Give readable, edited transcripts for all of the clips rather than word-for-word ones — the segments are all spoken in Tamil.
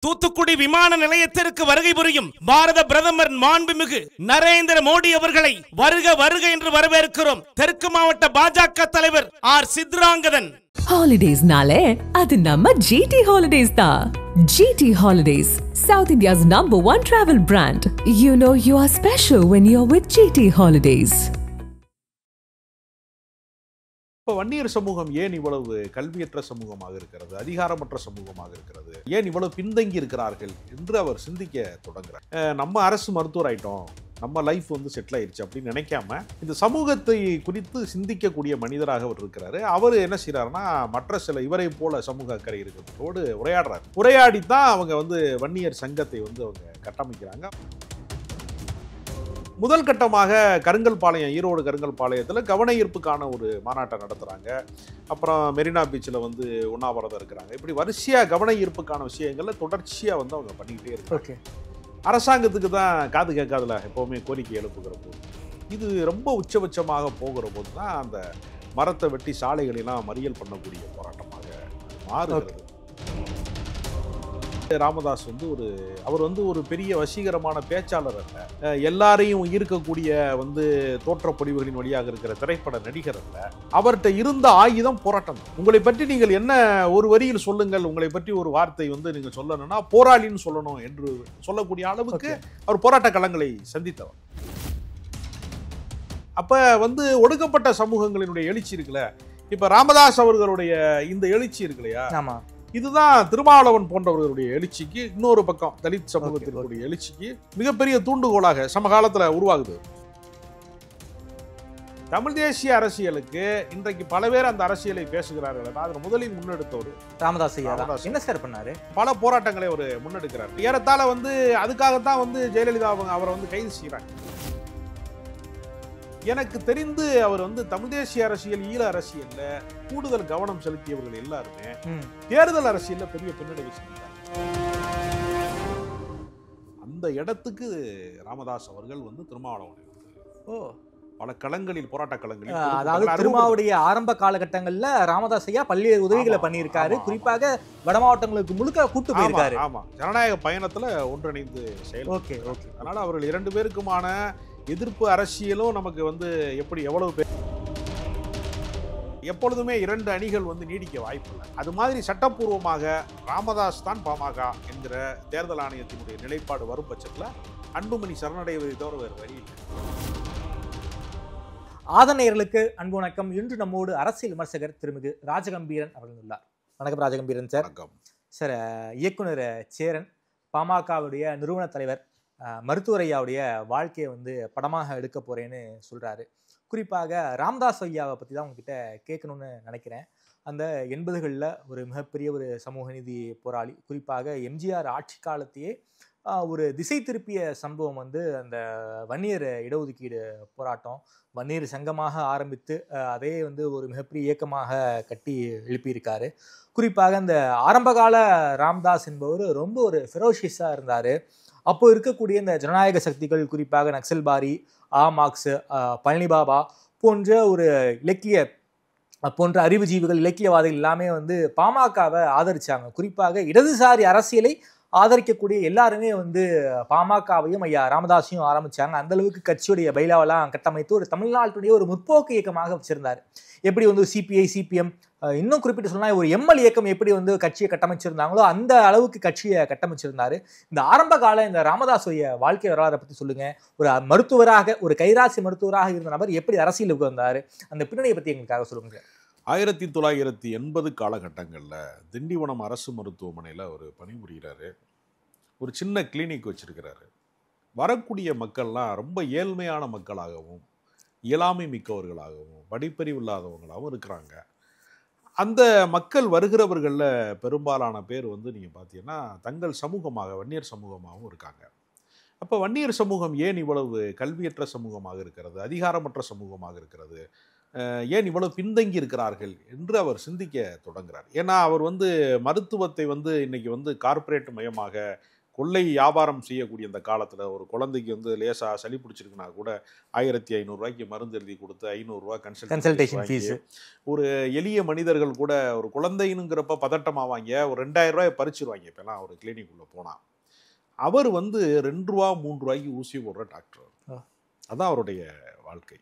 தூத்துக்குடி விமான நிலையத்திற்கு வருகை புரியும் பாரத பிரதமர் மாண்புமிகு நரேந்திர மோடி அவர்களை வருக வருக என்று வரவேற்கிறோம். தெற்கு மாவட்ட பாஜக தலைவர் R Chitrangadan. Holidays nale adu namma GT Holidays da. GT Holidays, South India's #1 travel brand. You know you are special when you're with GT Holidays. Vanniyar சமூகம் ஏன் இவ்வளவு கல்வியற்ற சமூகமாக இருக்கிறது, அதிகாரமற்ற சமூகமாக இருக்கிறது, ஏன் இவ்வளவு பின்தங்கி இருக்கிறார்கள் என்று அவர் சிந்திக்க தொடங்குறார். நம்ம அரசு மருத்துவர் ஆயிட்டோம், நம்ம லைஃப் வந்து செட்டில் ஆயிடுச்சு அப்படின்னு நினைக்காம இந்த சமூகத்தை குறித்து சிந்திக்கக்கூடிய மனிதராக அவர் இருக்கிறாரு. அவர் என்ன செய்யறாருன்னா, மற்ற சில இவரை போல சமூக அக்கறை இருக்கிறவங்களோடு உரையாடுறாரு. உரையாடித்தான் அவங்க வந்து வன்னியர் சங்கத்தை வந்து அவங்க கட்டமைக்கிறாங்க. முதல் கட்டமாக கருங்கல்பாளையம், ஈரோடு கருங்கல்பாளையத்தில் கவன ஈர்ப்புக்கான ஒரு மாநாட்டை நடத்துகிறாங்க. அப்புறம் மெரினா பீச்சில் வந்து உண்ணாவிரதம் இருக்கிறாங்க. இப்படி வரிசையாக கவன ஈர்ப்புக்கான விஷயங்களை தொடர்ச்சியாக வந்து அவங்க பண்ணிக்கிட்டே இருக்காங்க. அரசாங்கத்துக்கு தான் காது கேட்காதுல எப்போவுமே கோரிக்கை எழுப்புகிற போது. இது ரொம்ப உச்சபட்சமாக போகிற போது தான் அந்த மரத்தை வெட்டி சாலைகளெல்லாம் மறியல் பண்ணக்கூடிய போராட்டமாக மாறுகிறது. ராமதாஸ் வந்து அவர் வந்து ஒரு பெரிய வசீகரமான பேச்சாளர் அல்ல, எல்லாரையும் ஈர்க்கக்கூடிய வந்து தோற்றப்பொழிவுகளின் வழியாக இருக்கிற திரைப்பட நடிகர் அல்ல. அவர்கிட்ட இருந்த ஆயுதம் போராட்டம். உங்களை பற்றி நீங்கள் என்ன ஒரு வரியில் சொல்லுங்கள், உங்களை பற்றி ஒரு வார்த்தை வந்து நீங்கள் சொல்லணும்னா போராளின்னு சொல்லணும் என்று சொல்லக்கூடிய அளவுக்கு அவர் போராட்ட களங்களை சந்தித்தவர். அப்ப வந்து ஒடுக்கப்பட்ட சமூகங்களினுடைய எழுச்சி இருக்குல்ல, இப்ப ராமதாஸ் அவர்களுடைய இந்த எழுச்சி இருக்கு இல்லையா, இதுதான் திருமாவளவன் போன்றவர்களுடைய எழுச்சிக்கு, இன்னொரு பக்கம் தலித் சமூகத்தினுடைய எழுச்சிக்கு மிகப்பெரிய தூண்டுகோலாக சமகாலத்தில் உருவாகுது. தமிழ் தேசிய அரசியலுக்கு இன்றைக்கு பல பேர் அந்த அரசியலை பேசுகிறார்கள். அதில் முதலில் முன்னெடுத்தவர் ராமதாஸ். என்ன சார் பண்ணாரு? பல போராட்டங்களை அவர் முன்னெடுக்கிறார். ஏறத்தாழ வந்து அதுக்காகத்தான் வந்து ஜெயலலிதா அவரை வந்து கைது செய்கிறாங்க. எனக்கு தெரிந்து அவர் வந்து தமிழ் தேசிய அரசியல், ஈழ அரசியல்ல கூடுதல் கவனம் செலுத்தியவர்கள் எல்லாருமே தேர்தல் அரசியல்ல பெரிய பின்னடைவு செஞ்சாங்க. அந்த இடத்துக்கு ராமதாஸ் அவர்கள் வந்து திருமாவளவன் பல களங்களில், போராட்ட களங்களில், அதாவது திருமாவுடைய ஆரம்ப காலகட்டங்கள்ல ராமதாஸ் ஐயா பல்வேறு உதவிகளை பண்ணியிருக்காரு. குறிப்பாக வட மாவட்டங்களுக்கு முழுக்க கூட்டு போயிருக்காரு. ஆமா, ஜனநாயக பயணத்துல ஒன்றிணைந்து செயல். அதனால அவர்கள் இரண்டு பேருக்குமான எதிர்ப்பு அரசியலும் நமக்கு வந்து எவ்வளவு பேர் எப்பொழுதுமே இரண்டு அணிகள் வந்து நீடிக்க வாய்ப்பில்லை. அது மாதிரி சட்டப்பூர்வமாக ராமதாஸ் தான் பாமக என்கிற தேர்தல் ஆணையத்தினுடைய நிலைப்பாடு வரும் பட்சத்தில் அன்புமணி சரணடைவதை தவிர வேறு வழி இல்லை. ஆதனையர்களுக்கு அன்பு வணக்கம். இன்று நம்மோடு அரசியல் விமர்சகர் திருமிகு ராஜகம்பீரன் அவர்கள் உள்ளார். வணக்கம் ராஜகம்பீரன் சார். சார், இயக்குனர் சேரன் பாமகவுடைய நிறுவன தலைவர் மருத்துவர் ஐயாவுடைய வாழ்க்கையை வந்து படமாக எடுக்க போறேன்னு சொல்றாரு. குறிப்பாக ராமதாஸ் ஐயாவை பற்றி தான் உங்ககிட்ட கேட்கணும்னு நினைக்கிறேன். அந்த 80களில் ஒரு மிகப்பெரிய ஒரு சமூக நீதி போராளி, குறிப்பாக எம்ஜிஆர் ஆட்சி காலத்தையே ஒரு திசை திருப்பிய சம்பவம் வந்து அந்த வன்னியர் இடஒதுக்கீடு போராட்டம். வன்னியர் சங்கமாக ஆரம்பித்து அதே வந்து ஒரு மிகப்பெரிய இயக்கமாக கட்டி எழுப்பியிருக்காரு. குறிப்பாக அந்த ஆரம்பகால ராமதாஸ் என்பவர் ரொம்ப ஒரு ஃபெரோஷியஸாக இருந்தார். அப்போ இருக்கக்கூடிய இந்த ஜனநாயக சக்திகள், குறிப்பாக நக்சல்பாரி, மார்க்ஸ், பழனிபாபா போன்ற ஒரு இலக்கிய போன்ற அறிவுஜீவிகள், இலக்கியவாதிகள் எல்லாமே வந்து பாமகவை ஆதரிச்சாங்க. குறிப்பாக இடதுசாரி அரசியலை ஆதரிக்கக்கூடிய எல்லாருமே வந்து பாமகவையும் ஐயா ராமதாஸையும் ஆரம்பிச்சாங்க. அந்த அளவுக்கு கட்சியுடைய பைலாவெல்லாம் கட்டமைத்து ஒரு தமிழ்நாட்டுடைய ஒரு முற்போக்கு இயக்கமாக வச்சிருந்தார். எப்படி வந்து சிபிஐ, சிபிஎம், இன்னும் குறிப்பிட்டு சொன்னா ஒரு எம்எல் இயக்கம் எப்படி வந்து கட்சியை கட்டமைச்சிருந்தாங்களோ அந்த அளவுக்கு கட்சியை கட்டமைச்சிருந்தாரு. இந்த ஆரம்ப கால இந்த ராமதாஸுடைய வாழ்க்கை வரலாறை பத்தி சொல்லுங்க. ஒரு மருத்துவராக, ஒரு கைராசி மருத்துவராக இருந்த நபர் எப்படி அரசியலுக்கு வந்தாரு, அந்த பின்னணியை பத்தி எங்களுக்காக சொல்லுங்க. 1980 காலகட்டங்களில் திண்டிவனம் அரசு மருத்துவமனையில் அவர் பணிபுரிகிறாரு. ஒரு சின்ன கிளினிக் வச்சிருக்கிறாரு. வரக்கூடிய மக்கள்லாம் ரொம்ப ஏழ்மையான மக்களாகவும் இயலாமை மிக்கவர்களாகவும் படிப்பறிவு இல்லாதவங்களாகவும் இருக்கிறாங்க. அந்த மக்கள் வருகிறவர்களில் பெரும்பாலான பேர் வந்து நீங்கள் பார்த்தீங்கன்னா தங்கள் சமூகமாக, வன்னியர் சமூகமாகவும் இருக்காங்க. அப்போ வன்னியர் சமூகம் ஏன் இவ்வளவு கல்வியற்ற சமூகமாக இருக்கிறது, அதிகாரமற்ற சமூகமாக இருக்கிறது, ஏன் இவ்வளவு பின்தங்கி இருக்கிறார்கள் என்று அவர் சிந்திக்க தொடங்குறார். ஏன்னா அவர் வந்து மருத்துவத்தை வந்து இன்னைக்கு வந்து கார்ப்பரேட் மயமாக கொள்ளை வியாபாரம் செய்யக்கூடிய அந்த காலத்தில் ஒரு குழந்தைக்கு வந்து லேசாக சளி பிடிச்சிருக்குன்னா கூட 1500 மருந்து எழுதி கொடுத்து 500 கன்சல்டேஷன் ஃபீஸ். ஒரு எளிய மனிதர்கள் கூட ஒரு குழந்தைங்கிறப்ப பதட்டமாவாங்க, ஒரு 2000 பறிச்சிருவாங்க. இப்போலாம் ஒரு கிளினிக் உள்ள போனால் அவர் வந்து 2 3 ஊசி போடுற டாக்டர். அதான் அவருடைய வாழ்க்கை.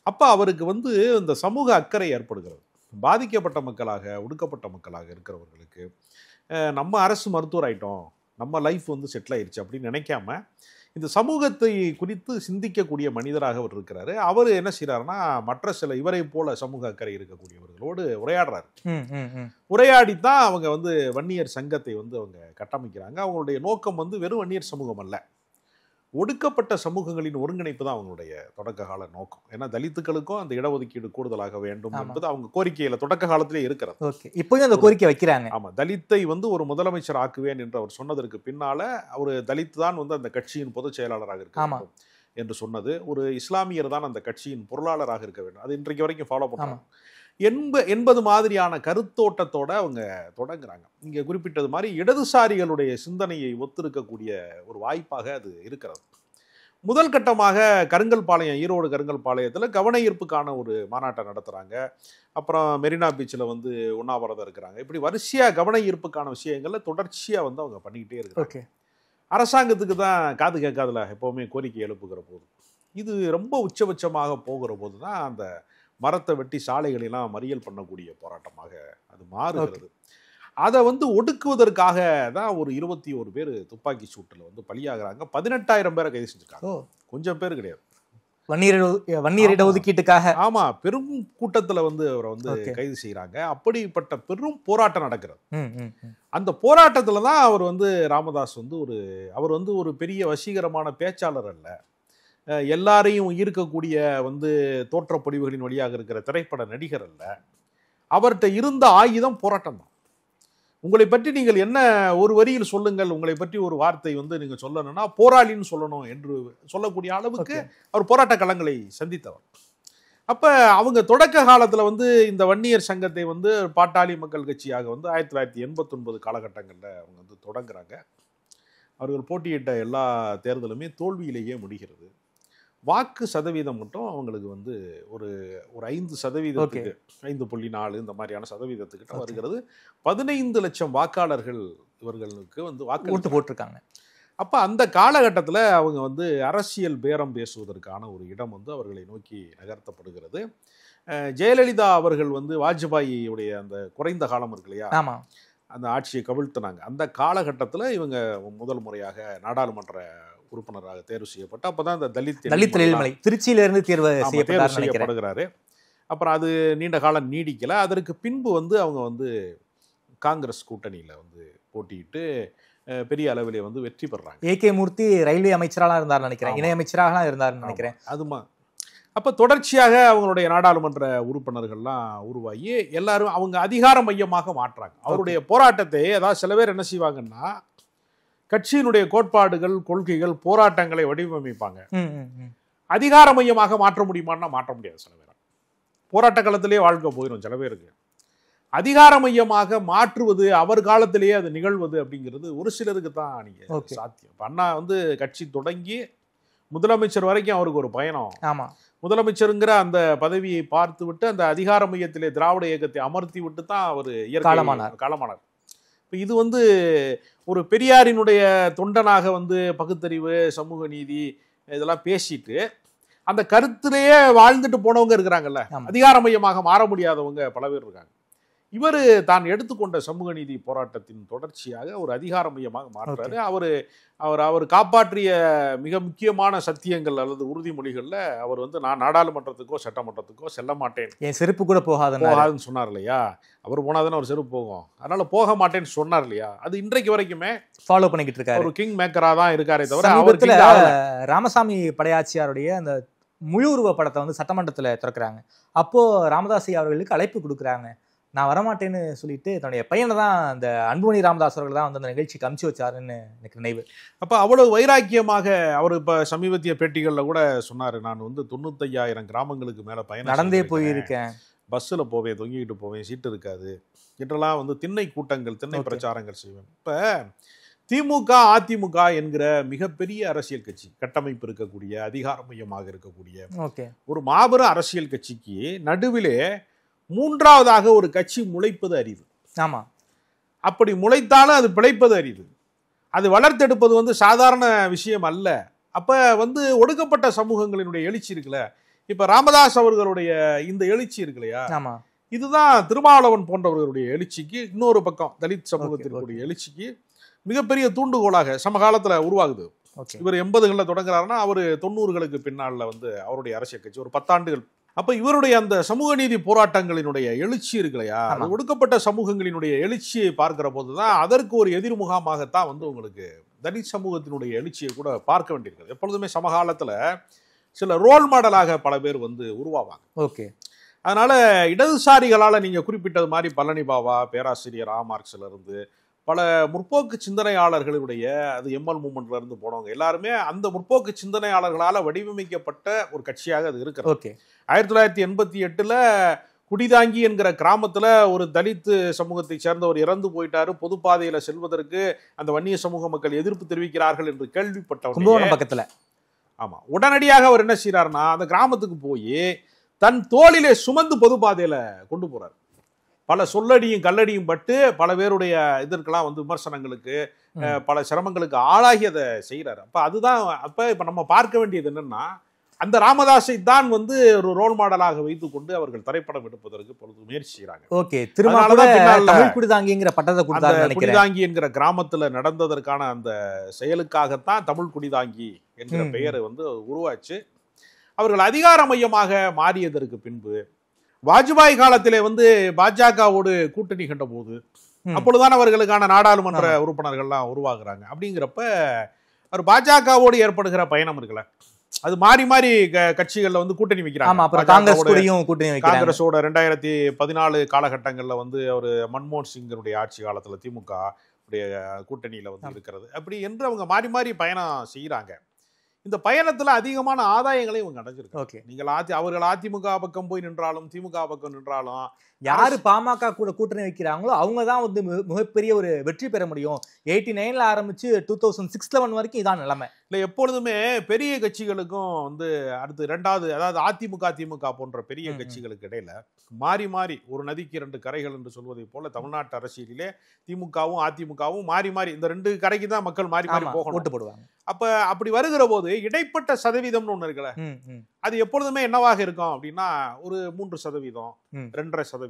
அப்போ அவருக்கு வந்து இந்த சமூக அக்கறை ஏற்படுகிறது. பாதிக்கப்பட்ட மக்களாக, ஒடுக்கப்பட்ட மக்களாக இருக்கிறவர்களுக்கு நம்ம அரசு மருத்துவர் ஆயிட்டோம், நம்ம லைஃப் வந்து செட்டில் ஆயிடுச்சு அப்படின்னு நினைக்காம இந்த சமூகத்தை குறித்து சிந்திக்கக்கூடிய மனிதராக அவர் இருக்கிறாரு. அவர் என்ன செய்யறாருன்னா, மற்ற சில இவரை போல சமூக அக்கறை இருக்கக்கூடியவர்களோடு உரையாடுறாரு. உரையாடித்தான் அவங்க வந்து வன்னியர் சங்கத்தை வந்து அவங்க கட்டமைக்கிறாங்க. அவங்களுடைய நோக்கம் வந்து வெறும் வன்னியர் சமூகம் அல்ல, ஒடுக்கப்பட்ட சமூகங்களின் ஒருங்கிணைப்பு தான் அவங்களுடைய தொடக்க கால நோக்கம். ஏன்னா தலித்துக்களுக்கும் அந்த இடஒதுக்கீடு கூடுதலாக வேண்டும் என்பது அவங்க கோரிக்கையில தொடக்க காலத்திலே இருக்கிறது. இப்போயும் அந்த கோரிக்கை வைக்கிறாங்க. ஆமா, தலித்தை வந்து ஒரு முதலமைச்சர் ஆக்குவேன் என்று அவர் சொன்னதற்கு பின்னால ஒரு தலித் தான் வந்து அந்த கட்சியின் பொதுச் செயலாளராக இருக்க வேண்டும் என்று சொன்னது, ஒரு இஸ்லாமியர் தான் அந்த கட்சியின் பொருளாளராக இருக்க வேண்டும், அது இன்றைக்கு வரைக்கும் ஃபாலோ பண்றாங்க என்பது மாதிரியான கருத்தோட்டத்தோட அவங்க தொடங்குறாங்க. இங்க குறிப்பிட்டது மாதிரி இடதுசாரிகளுடைய சிந்தனையை ஒத்திருக்கக்கூடிய ஒரு வாய்ப்பாக அது இருக்கிறது. முதல் கட்டமாக கருங்கல்பாளையம், ஈரோடு கருங்கல்பாளையத்தில் கவன ஈர்ப்புக்கான ஒரு மாநாட்டை நடத்துகிறாங்க. அப்புறம் மெரினா பீச்சில் வந்து உண்ணாவிரதம் இருக்கிறாங்க. இப்படி வரிசையாக கவன ஈர்ப்புக்கான விஷயங்களை தொடர்ச்சியாக வந்து அவங்க பண்ணிக்கிட்டே இருக்கிறாங்க. அரசாங்கத்துக்கு தான் காது கேட்காதுல எப்போவுமே கோரிக்கை எழுப்புகிற போது. இது ரொம்ப உச்சபட்சமாக போகிற போது தான் அந்த மரத்தை வெட்டி சாலைகளெல்லாம் மறியல் பண்ணக்கூடிய போராட்டமாக அது மாறுகிறது. அதை வந்து ஒடுக்குவதற்காக தான் ஒரு 21 பேர் துப்பாக்கி சூட்டில் வந்து பலியாகிறாங்க. 18,000 பேரை கைது செஞ்சுருக்காங்க. கொஞ்சம் பேர் கிடையாது. வன்னியர் இடஒதுக்கீட்டுக்காக ஆமா, பெரும் கூட்டத்தில் வந்து அவரை வந்து கைது செய்யறாங்க. அப்படிப்பட்ட பெரும் போராட்டம் நடக்கிறது. அந்த போராட்டத்துல தான் அவர் வந்து ராமதாஸ் வந்து அவர் வந்து ஒரு பெரிய வசீகரமான பேச்சாளர் அல்ல, எல்லாரையும் ஈர்க்கக்கூடிய வந்து தோற்றப்பொழிவுகளின் வழியாக இருக்கிற திரைப்பட நடிகர் அல்ல. அவர்கிட்ட இருந்த ஆயுதம் போராட்டம் தான். உங்களை பற்றி நீங்கள் என்ன ஒரு வரியில் சொல்லுங்கள், உங்களை பற்றி ஒரு வார்த்தை வந்து நீங்க சொல்லணும்னா போராளின்னு சொல்லணும் என்று சொல்லக்கூடிய அளவுக்கு அவர் போராட்ட களங்களை சந்தித்தவர். அப்ப அவங்க தொடக்க காலத்துல வந்து இந்த வன்னியர் சங்கத்தை வந்து பாட்டாளி மக்கள் கட்சியாக வந்து 1989 காலகட்டங்களில் அவங்க வந்து தொடங்குறாங்க. அவர்கள் போட்டியிட்ட எல்லா தேர்தலுமே தோல்வியிலேயே முடிகிறது. வாக்கு சதவீதம் மட்டும் அவங்களுக்கு வந்து ஒரு 5%, 5.4 இந்த மாதிரியான சதவீதத்துக்கிட்ட வருகிறது. 15 லட்சம் வாக்காளர்கள் இவர்களுக்கு வந்து வாக்கு போட்டிருக்காங்க. அப்போ அந்த காலகட்டத்தில் அவங்க வந்து அரசியல் பேரம் பேசுவதற்கான ஒரு இடம் வந்து அவர்களை நோக்கி நகர்த்தப்படுகிறது. ஜெயலலிதா அவர்கள் வந்து வாஜ்பாயியுடைய அந்த குறைந்த காலம் இருக்கு இல்லையா, அந்த ஆட்சியை கவிழ்த்தினாங்க. அந்த காலகட்டத்தில் இவங்க முதல் முறையாக நாடாளுமன்ற உறுப்பினராக தேர்வு செய்யப்பட்டு அப்பதான் இந்த தலித் எழில்மலை திருச்சியிலிருந்து தேர்வு செய்யப்படுகிறாரு. அப்புறம் அது நீண்ட காலம் நீடிக்கல. அதற்கு பின்பு வந்து அவங்க வந்து காங்கிரஸ் கூட்டணியில வந்து போட்டியிட்டு பெரிய அளவிலே வந்து வெற்றி பெறாங்க. ஏகே மூர்த்தி ரயில்வே அமைச்சராக இருந்தார் நினைக்கிறேன், இணை அமைச்சராக இருந்தார் நினைக்கிறேன். அதுமா அப்ப தொடர்ச்சியாக அவங்களுடைய நாடாளுமன்ற உறுப்பினர்கள்லாம் உருவாகி எல்லாரும் அவங்க அதிகார மையமாக மாற்றாங்க அவருடைய போராட்டத்தை. அதாவது சில பேர் என்ன செய்வாங்கன்னா, கட்சியினுடைய கோட்பாடுகள், கொள்கைகள், போராட்டங்களை வடிவமைப்பாங்க. அதிகார மையமாக மாற்ற முடியுமான்னா மாற்ற முடியாது. சில பேர் போராட்ட காலத்திலேயே வாழ்க்கை போயிடும். சில பேருக்கு அதிகார மையமாக மாற்றுவது, அவர் காலத்திலேயே அது நிகழ்வது அப்படிங்கிறது ஒரு சிலருக்கு தான் நீங்க சாத்தியம். அண்ணா வந்து கட்சி தொடங்கி முதலமைச்சர் வரைக்கும் அவருக்கு ஒரு பயணம். முதலமைச்சருங்கிற அந்த பதவியை பார்த்து விட்டு அந்த அதிகார மையத்திலே திராவிட இயக்கத்தை அமர்த்தி விட்டு தான் அவர் காலமானார். இப்போ இது வந்து ஒரு பெரியாரினுடைய தொண்டனாக வந்து பகுத்தறிவு, சமூக நீதி இதெல்லாம் பேசிட்டு அந்த கருத்திலேயே வாழ்ந்துட்டு போனவங்க இருக்கிறாங்கல்ல, அதிகார மையமாக மாற முடியாதவங்க பல பேர் இருக்காங்க. இவர் தான் எடுத்துக்கொண்ட சமூக நீதி போராட்டத்தின் தொடர்ச்சியாக ஒரு அதிகார மையமாக மாற்றாரு. அவர் காப்பாற்றிய மிக முக்கியமான சத்தியங்கள் அல்லது உறுதிமொழிகளில் அவர் வந்து, நான் நாடாளுமன்றத்துக்கோ சட்டமன்றத்துக்கோ செல்ல மாட்டேன், என் செருப்பு கூட போகாதுன்னு சொன்னார் இல்லையா. அவர் போனாதானே அவர் செருப்பு போகும், அதனால போக மாட்டேன்னு சொன்னார் இல்லையா. அது இன்றைக்கு வரைக்குமே ஃபாலோ பண்ணிக்கிட்டு இருக்காரு. ஒரு கிங் மேக்கரா தான் இருக்காரே தவிர. ராமசாமி படையாச்சியாருடைய அந்த முழு உருவ படத்தை வந்து சட்டமன்றத்தில் திறக்கிறாங்க. அப்போ ராமதாஸ் அவர்களுக்கு அழைப்பு கொடுக்குறாங்க. நான் வரமாட்டேன்னு சொல்லிட்டு தன்னுடைய பையனை தான் அந்த அன்புமணி ராமதாஸ் அவர்கள் தான் வந்து அந்த நிகழ்ச்சிக்கு அமுச்சு வச்சாருன்னு எனக்கு நினைவு. அப்போ அவ்வளவு வைராக்கியமாக அவர் இப்போ சமீபத்திய பேட்டிகளில் கூட சொன்னார், நான் வந்து 95,000 கிராமங்களுக்கு மேலே பயணம் நடந்தே போயிருக்கேன், பஸ்ஸில் போவேன், தொங்கிக்கிட்டு போவேன், சீட்டு இருக்காது என்றெல்லாம் வந்து திண்ணை கூட்டங்கள், திண்ணை பிரச்சாரங்கள் செய்வேன். இப்போ திமுக அதிமுக என்கிற மிகப்பெரிய அரசியல் கட்சி, கட்டமைப்பு இருக்கக்கூடிய, அதிகார மையமாக இருக்கக்கூடிய ஒரு மாபெரும் அரசியல் கட்சிக்கு நடுவிலே மூன்றாவதாக ஒரு கட்சி முளைப்பது அரிது. ஆமா, அப்படி முளைத்தாலும் அது பிழைப்பது அரிது. அது வளர்த்தெடுப்பது சாதாரண விஷயம் அல்ல. அப்ப ஒடுக்கப்பட்ட சமூகங்களினுடைய எழுச்சி இருக்குல்ல, இப்ப ராமதாஸ் அவர்களுடைய இந்த எழுச்சி இருக்கு இல்லையா, இதுதான் திருமாவளவன் போன்றவர்களுடைய எழுச்சிக்கு, இன்னொரு பக்கம் தலித் சமூகத்தினுடைய எழுச்சிக்கு மிகப்பெரிய தூண்டுகோலாக சமகாலத்துல உருவாகுது. இவர் 80களில் தொடங்குறாருன்னா அவர் 90களுக்கு பின்னால அவருடைய அரசியல் கட்சி ஒரு 10 ஆண்டுகள். அப்ப இவருடைய அந்த சமூக நீதி போராட்டங்களினுடைய எழுச்சி இருக்கு இல்லையா, ஒடுக்கப்பட்ட சமூகங்களினுடைய எழுச்சியை பார்க்கிற போதுதான் அதற்கு ஒரு எதிர்முகமாகத்தான் உங்களுக்கு தலித் சமூகத்தினுடைய எழுச்சியை கூட பார்க்க வேண்டியிருக்கிறது. எப்பொழுதுமே சமகாலத்துல சில ரோல் மாடலாக பல பேர் உருவாவாங்க. அதனால இடதுசாரிகளால நீங்க குறிப்பிட்டது மாதிரி பழனி பாபா, பேராசிரியர் மார்க்ஸ்ல இருந்து பல முற்போக்கு சிந்தனையாளர்களுடைய, அது எம்எல் மூமெண்ட்ல இருந்து போனவங்க எல்லாருமே அந்த முற்போக்கு சிந்தனையாளர்களால வடிவமைக்கப்பட்ட ஒரு கட்சியாக அது இருக்கிறது. 1988 குடிதாங்கி என்கிற கிராமத்துல ஒரு தலித் சமூகத்தை சேர்ந்தவர் இறந்து போயிட்டாரு, பொதுப்பாதையில செல்வதற்கு அந்த வன்னிய சமூக மக்கள் எதிர்ப்பு தெரிவிக்கிறார்கள் என்று கேள்விப்பட்டவர் பக்கத்துல ஆமா உடனடியாக அவர் என்ன செய்யறாருன்னா அந்த கிராமத்துக்கு போய் தன் தோளிலே சுமந்து பொதுப்பாதையில கொண்டு போறாரு. பல சொல்லடியும் கல்லடியும் பட்டு பல பேருடைய இதற்கெல்லாம் விமர்சனங்களுக்கு பல சிரமங்களுக்கு ஆளாகி அதை செய்யறாரு. அப்ப அதுதான் இப்ப நம்ம பார்க்க வேண்டியது என்னன்னா, அந்த ராமதாஸை தான் ஒரு ரோல் மாடலாக வைத்துக் கொண்டு அவர்கள் திரைப்படம் எடுப்பதற்கு பொழுது முயற்சி செய்யறாங்க. குடிதாங்கி என்கிற கிராமத்துல நடந்ததற்கான அந்த செயலுக்காகத்தான் தமிழ் குடிதாங்கி என்கிற பெயரை உருவாச்சு. அவர்கள் அதிகார மையமாக மாறியதற்கு பின்பு வாஜ்பாய் காலத்திலே பாஜகவோடு கூட்டணி கண்ட போது அப்பொழுதுதான் அவர்களுக்கான நாடாளுமன்ற உறுப்பினர்கள்லாம் உருவாகுறாங்க. அப்படிங்கிறப்ப அவர் பாஜகவோடு ஏற்படுகிற பயணம் இருக்குல்ல, அது மாறி மாறி கட்சிகள்ல கூட்டணி வைக்கிறாங்க. காங்கிரஸோட 2014 காலகட்டங்கள்ல அவர் மன்மோகன் சிங்கருடைய ஆட்சி காலத்துல திமுக கூட்டணியில இருக்கிறது. அப்படி என்று அவங்க மாறி மாறி பயணம் செய்யறாங்க. இந்த பயணத்துல அதிகமான ஆதாயங்களை இவங்க அடைஞ்சிருக்கு. நீங்கள் அவர்கள் அதிமுக பக்கம் போய் நின்றாலும் திமுக பக்கம் நின்றாலும் யாரு பாமக கூட கூட்டணி வைக்கிறாங்களோ அவங்கதான் மிகப்பெரிய ஒரு வெற்றி பெற முடியும். 89ல ஆரம்பிச்சு 2006 வரைக்கும் இதான் நிலைமை. இல்ல எப்பொழுதுமே பெரிய கட்சிகளுக்கும் அடுத்து ரெண்டாவது, அதாவது அதிமுக திமுக போன்ற பெரிய கட்சிகளுக்கு இடையில மாறி மாறி ஒரு நதிக்கு 2 கரைகள் என்று சொல்வதை போல தமிழ்நாட்டு அரசியலிலே திமுகவும் அதிமுகவும் மாறி மாறி இந்த 2 கரைக்கு தான் மக்கள் மாறி மாறி ஓட்டு போடுவாங்க. அப்ப அப்படி வருகிற போது இடைப்பட்ட சதவீதம்னு ஒண்ணு இருக்குல்ல, அது எப்பொழுதுமே என்னவாக இருக்கும் அப்படின்னா ஒரு 3%, 2.5%,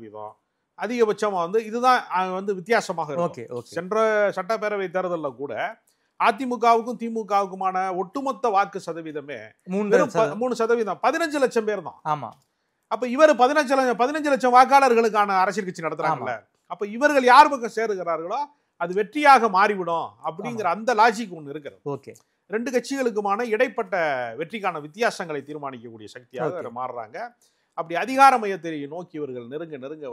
அதிகபட்சமா இதுதான் வித்தியாசமாக இருக்கும். சென்ற சட்டப்பேரவை தேர்தலில் கூட அதிமுகவுக்கும் திமுகவுக்குமான ஒட்டுமொத்த வாக்கு சதவீதமே 3%, 15 லட்சம் பேர் தான். ஆமா. அப்ப இவர் 15 லட்சம் வாக்காளர்களுக்கான அரசியல் கட்சி நடத்துறாங்கல்ல, அப்ப இவர்கள் யார் பக்கம் சேருகிறார்களோ அது வெற்றியாக மாறிவிடும் அப்படிங்கிற அந்த லாஜிக் ஒண்ணு இருக்கிறது. 2 கட்சிகளுக்குமான இடைப்பட்ட வெற்றிக்கான வித்தியாசங்களை தீர்மானிக்கக்கூடிய சக்தியாக மாறுறாங்க. அப்படி அதிகார மையத்தை நோக்கி இவர்கள் நெருங்க நெருங்க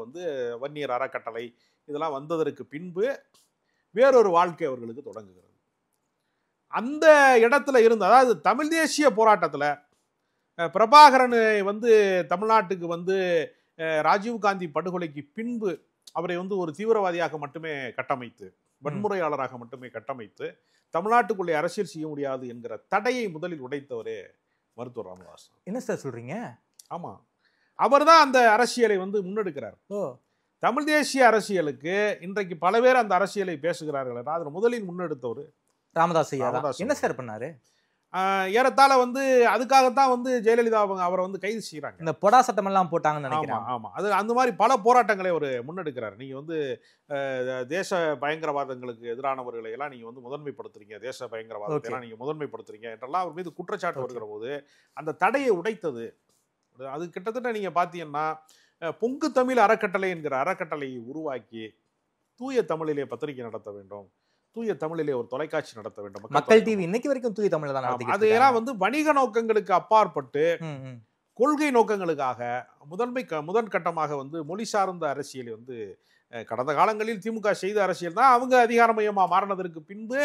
வன்னியர் அறக்கட்டளை இதெல்லாம் வந்ததற்கு பின்பு வேறொரு வாழ்க்கை அவர்களுக்கு தொடங்குகிறது. அந்த இடத்துல இருந்து, அதாவது தமிழ் தேசிய போராட்டத்துல பிரபாகரன் தமிழ்நாட்டுக்கு ராஜீவ்காந்தி படுகொலைக்கு பின்பு அவரை ஒரு தீவிரவாதியாக மட்டுமே கட்டமைத்து, வன்முறையாளராக மட்டுமே கட்டமைத்து தமிழ்நாட்டுக்குள்ளே அரசியல் செய்ய முடியாது என்கிற தடையை முதலில் உடைத்தவரே மருத்துவர் ராமதாஸ். என்ன சார் சொல்றீங்க? ஆமா, அவர் தான் அந்த அரசியலை முன்னெடுக்கிறார். தமிழ் தேசிய அரசியலுக்கு இன்றைக்கு பல பேர் அந்த அரசியலை பேசுகிறார்கள். அதில் முதலில் முன்னெடுத்தவர் ராமதாஸ். என்ன சார் பண்ணாரு? ஏறத்தாழ அதுக்காகத்தான் ஜெயலலிதா அவரை கைது செய்யறாங்க. இந்த பொடா சட்டம் எல்லாம் போட்டாங்கன்னு நினைக்கிறேன். ஆமா, அது அந்த மாதிரி பல போராட்டங்களை அவர் முன்னெடுக்கிறார். நீங்க தேச பயங்கரவாதங்களுக்கு எதிரானவர்களை எல்லாம் நீங்க முதன்மைப்படுத்துறீங்க, தேச பயங்கரவாதத்தை எல்லாம் நீங்க முதன்மைப்படுத்துறீங்க என்றெல்லாம் அவர் மீது குற்றச்சாட்டு வருகிற போது அந்த தடையை உடைத்தது. அது கிட்டத்தட்ட நீங்க பாத்தீங்கன்னா பொங்கு தமிழ் அறக்கட்டளை என்கிற அறக்கட்டளையை உருவாக்கி தூய தமிழிலே பத்திரிகை நடத்த வேண்டும், தூய தமிழிலே ஒரு தொலைக்காட்சி நடத்த வேண்டும். மக்கள் டிவி இன்னைக்கு வரைக்கும் தூய தமிழ்ல தான் நடத்திட்டு இருக்காங்க. அதெல்லாம் வணிக நோக்கங்களுக்கு அப்பாற்பட்டு கொள்கை நோக்கங்களுக்காக முதன் கட்டமாக மொழி சார்ந்த அரசியலை கடந்த காலங்களில் திமுக செய்த அரசியல் தான் அவங்க அதிகார மையமா மாறினதற்கு பின்பு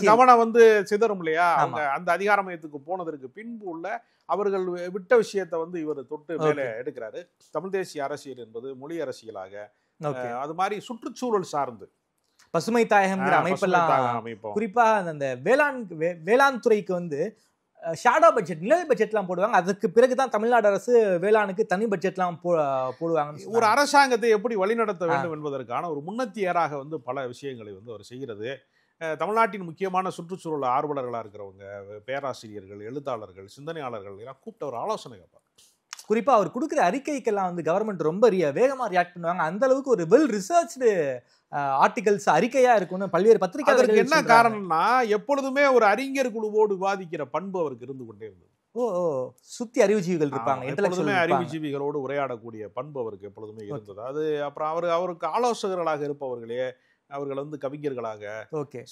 கவனம் சிதறும் இல்லையா. அவங்க அந்த அதிகார மையத்துக்கு போனதற்கு பின்பு உள்ள அவர்கள் விட்ட விஷயத்தை இவர் தொட்டு மேலே எடுக்கிறாரு. தமிழ் தேசிய அரசியல் என்பது மொழி அரசியலாக, அது மாதிரி சுற்றுச்சூழல் சார்ந்து பசுமை தாயகம்ங்கிற அமைப்பெல்லாம் குறிப்பா அந்த வேளாண் துறைக்கு வந்து ஷாடோ பட்ஜெட், நிழல் பட்ஜெட்லாம் போடுவாங்க. அதுக்கு பிறகுதான் தமிழ்நாடு அரசு வேளாணுக்கு தனி பட்ஜெட்லாம் போடுவாங்க. ஒரு அரசாங்கத்தை எப்படி வழிநடத்த வேண்டும் என்பதற்கான ஒரு முன்னத்தியராக வந்து பல விஷயங்களை வந்து அவர் செய்கிறது. தமிழ்நாட்டின் முக்கியமான சுற்றுச்சூழல் ஆர்வலர்களாக இருக்கிறவங்க, பேராசிரியர்கள், எழுத்தாளர்கள், சிந்தனையாளர்கள் எல்லாம் கூப்பிட்டு ஒரு ஆலோசனை கேட்பார். குறிப்பா அவர் கொடுக்குற அறிக்கைக்கெல்லாம் வந்து கவர்மெண்ட் ரொம்ப வேகமா ரியாக்ட் பண்ணுவாங்க. அந்த அளவுக்கு ஒரு வெல் ரிசர்ச்டு ஆர்டிகல்ஸ் அறிக்கையா இருக்கும்னு பல்வேறு பத்திரிகையாளர்கள். என்ன காரணம்னா எப்பொழுதுமே ஒரு அறிஞர் குழுவோடு விவாதிக்கிற பண்பு அவருக்கு இருந்து கொண்டே இருந்தது. சுத்தி அறிவுஜீவிகள் இருப்பாங்க, எப்பொழுதுமே அறிவுஜீவிகளோடு உரையாடக்கூடிய பண்பு அவருக்கு எப்பொழுதுமே இருந்தது. அது அப்புறம் அவருக்கு ஆலோசகர்களாக இருப்பவர்களே அவர்கள் வந்து கவிஞர்களாக,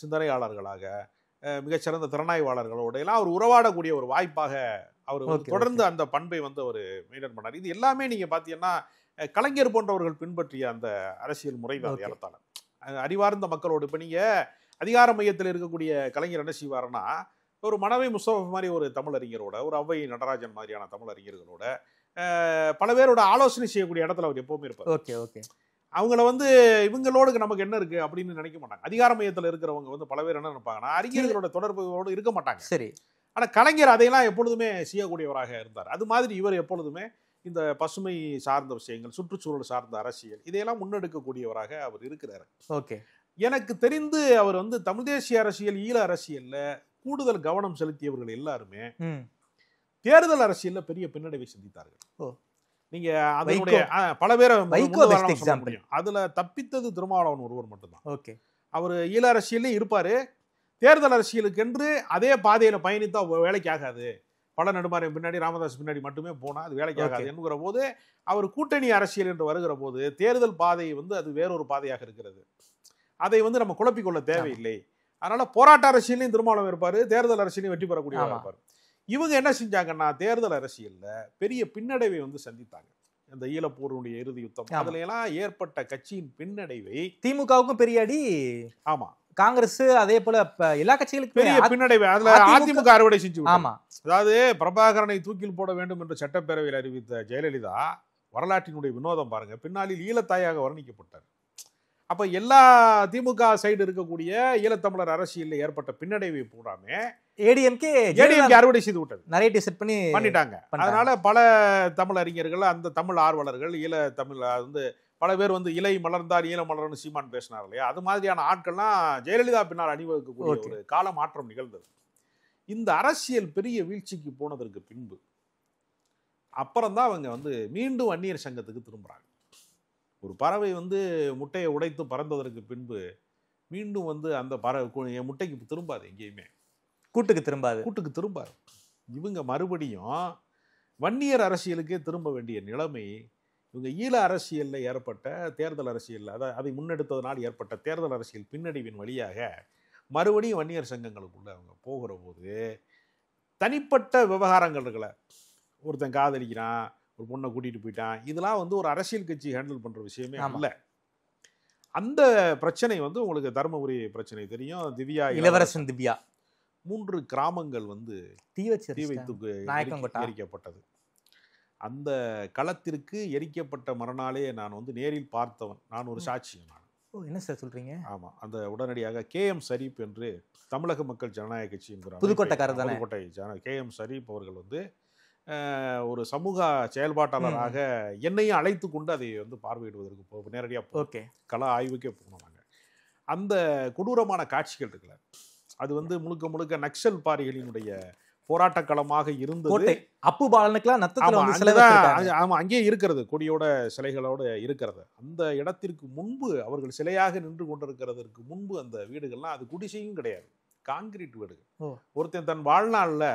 சிந்தனையாளர்களாக, மிகச்சிறந்த திறனாய்வாளர்களோட எல்லாம் அவர் உறவாடக்கூடிய ஒரு வாய்ப்பாக அவர் தொடர்ந்து அந்த பண்பை வந்து அவர் மெயின்டைன் பண்ணார். இது எல்லாமே நீங்க பாத்தீங்கன்னா கலைஞர் போன்றவர்கள் பின்பற்றிய அந்த அரசியல் முறை தான். ஏறத்தாழ அறிவார்ந்த மக்களோடு இப்ப நீங்க அதிகார மையத்தில் இருக்கக்கூடிய கலைஞர் என்ன செய்வாருன்னா, ஒரு மனவை முஸ்தபா மாதிரி ஒரு தமிழறிஞரோட, ஒரு ஔவை நடராஜன் மாதிரியான தமிழறிஞர்களோட பல பேரோட ஆலோசனை செய்யக்கூடிய இடத்துல அவர் எப்பவுமே இருப்பார். அவங்கள வந்து இவங்களோடு நமக்கு என்ன இருக்கு அப்படின்னு நினைக்க மாட்டாங்க. அதிகார மையத்தில் இருக்கிறவங்க வந்து பல பேர் என்ன நினைப்பாங்கன்னா அறிஞர்களோட தொடர்புகளோடு இருக்க மாட்டாங்க. சரி, ஆனா கலைஞர் அதையெல்லாம் எப்பொழுதுமே செய்யக்கூடியவராக இருந்தார். அது மாதிரி இவர் எப்பொழுதுமே இந்த பசுமை சார்ந்த விஷயங்கள், சுற்றுச்சூழல் சார்ந்த அரசியல் இதையெல்லாம் முன்னெடுக்கக்கூடியவராக அவர் இருக்கிறார். எனக்கு தெரிந்து அவர் வந்து தமிழ் தேசிய அரசியல், ஈழ அரசியல்ல கூடுதல் கவனம் செலுத்தியவர்கள் எல்லாருமே தேர்தல் அரசியல்ல பெரிய பின்னடைவை சந்தித்தார்கள். நீங்க அதனுடைய பல பேரை முடியும். அதுல தப்பித்தது திருமாவளவன் ஒருவர் மட்டும்தான். அவர் ஈழ அரசியல்லே இருப்பாரு, தேர்தல் அரசியலுக்கு என்று அதே பாதையில பயணித்தா வேலைக்கு ஆகாது, பல நெடுமாறன் பின்னாடி ராமதாஸ் பின்னாடி மட்டுமே போனா அது வேலைக்கு ஆகாது என்கிற போது அவர் கூட்டணி அரசியல் என்று வருகிற போது தேர்தல் பாதை வந்து அது வேறொரு பாதையாக இருக்கிறது. அதை வந்து நம்ம குழப்பிக்கொள்ள தேவையில்லை. அதனால போராட்ட அரசியலையும் திருமாவளவன் இருப்பாரு, தேர்தல் அரசியலையும் வெற்றி பெறக்கூடியவராக இருப்பாரு. இவங்க என்ன செஞ்சாங்கன்னா தேர்தல் அரசியல்ல பெரிய பின்னடைவை வந்து சந்தித்தாங்க. இந்த ஈழப்போருடைய இறுதி யுத்தம் அதுல எல்லாம் ஏற்பட்ட கட்சியின் பின்னடைவை திமுகவுக்கும் பெரிய அடி, ஆமா காங்கிரஸ் அதே போல எல்லா கட்சிகளுக்கும் பெரிய பின்னடைவை அதுல அதிமுக அறுவடை செஞ்சு. ஆமா, அதாவது பிரபாகரனை தூக்கில் போட வேண்டும் என்று சட்டப்பேரவையில் அறிவித்த ஜெயலலிதா வரலாற்றினுடைய வினோதம் பாருங்க, பின்னாளில் ஈழத்தாயாக வர்ணிக்கப்பட்டார். அப்ப எல்லா திமுக சைடு இருக்கக்கூடிய ஈழத்தமிழர் அரசியல் ஏற்பட்ட பின்னடைவை பூராம ஏடிஎம்கே அறுவடை செய்து விட்டது, நரேட்டிவ் செட் பண்ணிட்டாங்க. அதனால பல தமிழ் அறிஞர்கள், அந்த தமிழ் ஆர்வலர்கள், ஈழ தமிழ் வந்து பல பேர் வந்து இலை மலர்ந்தார் ஈழ மலர்னு சீமான் பேசினார் இல்லையா, அது மாதிரியான ஆட்கள்லாம் ஜெயலலிதா பின்னால் அணிவகுக்கக்கூடிய ஒரு கால மாற்றம் நிகழ்ந்தது. இந்த அரசியல் பெரிய வீழ்ச்சிக்கு போனதற்கு பின்பு அப்புறம்தான் அவங்க வந்து மீண்டும் வன்னியர் சங்கத்துக்கு திரும்புறாங்க. ஒரு பறவை வந்து முட்டையை உடைத்து பறந்ததற்கு பின்பு மீண்டும் வந்து அந்த பறவை முட்டைக்கு திரும்பாது, எங்கேயுமே கூட்டுக்கு திரும்பாது. இவங்க மறுபடியும் வன்னியர் அரசியலுக்கே திரும்ப வேண்டிய நிலைமை இவங்க ஈழ அரசியலில் ஏற்பட்ட தேர்தல் அரசியல், அதை முன்னெடுத்ததனால் ஏற்பட்ட தேர்தல் அரசியல் பின்னடைவின் வழியாக மறுபடியும் வன்னியர் சங்கங்களுக்குள்ள அவங்க போகிற போது தனிப்பட்ட விவகாரங்கள் இருக்கல, ஒருத்தன் காதலிக்கிறான், ஒரு பொண்ணை கூட்டிட்டு போயிட்டான், இதெல்லாம் வந்து ஒரு அரசியல் கட்சி ஹேண்டில் பண்ற விஷயமே இல்லை. அந்த பிரச்சனை வந்து உங்களுக்கு தருமபுரி பிரச்சனை தெரியும். திவ்யா, இளவரசன் திவ்யா 3 கிராமங்கள் வந்து தீ வைத்து எரிக்கப்பட்டது. அந்த களத்திற்கு எரிக்கப்பட்ட மறுநாளே நான் வந்து நேரில் பார்த்தவன், நான் ஒரு சாட்சி. என்ன சார் சொல்றீங்க? ஆமா, அந்த உடனடியாக KM ஷரீப் என்று தமிழக மக்கள் ஜனநாயக கட்சி என்கிற புதுக்கோட்டை KM ஷரீப் அவர்கள் வந்து ஒரு சமூக செயல்பாட்டாளராக என்னையும் அழைத்து கொண்டு அதை வந்து பார்வையிடுவதற்கு நேரடியாக கள ஆய்வுக்கே போனோம் நாங்கள். அந்த கொடூரமான காட்சிகள் இருக்குல்ல, அது வந்து முழுக்க முழுக்க நக்சல் பாரிகளினுடைய போராட்ட களமாக இருந்தது. அப்பு பாலனுக்குலாம் அங்கேயே இருக்கிறது, கொடியோட சிலைகளோட இருக்கிறது. அந்த இடத்திற்கு முன்பு அவர்கள் சிலையாக நின்று கொண்டிருக்கிறதற்கு முன்பு அந்த வீடுகள்லாம் அது குடிசையும் கிடையாது, கான்கிரீட் வீடுகள். ஒருத்தன் தன் வாழ்நாளில்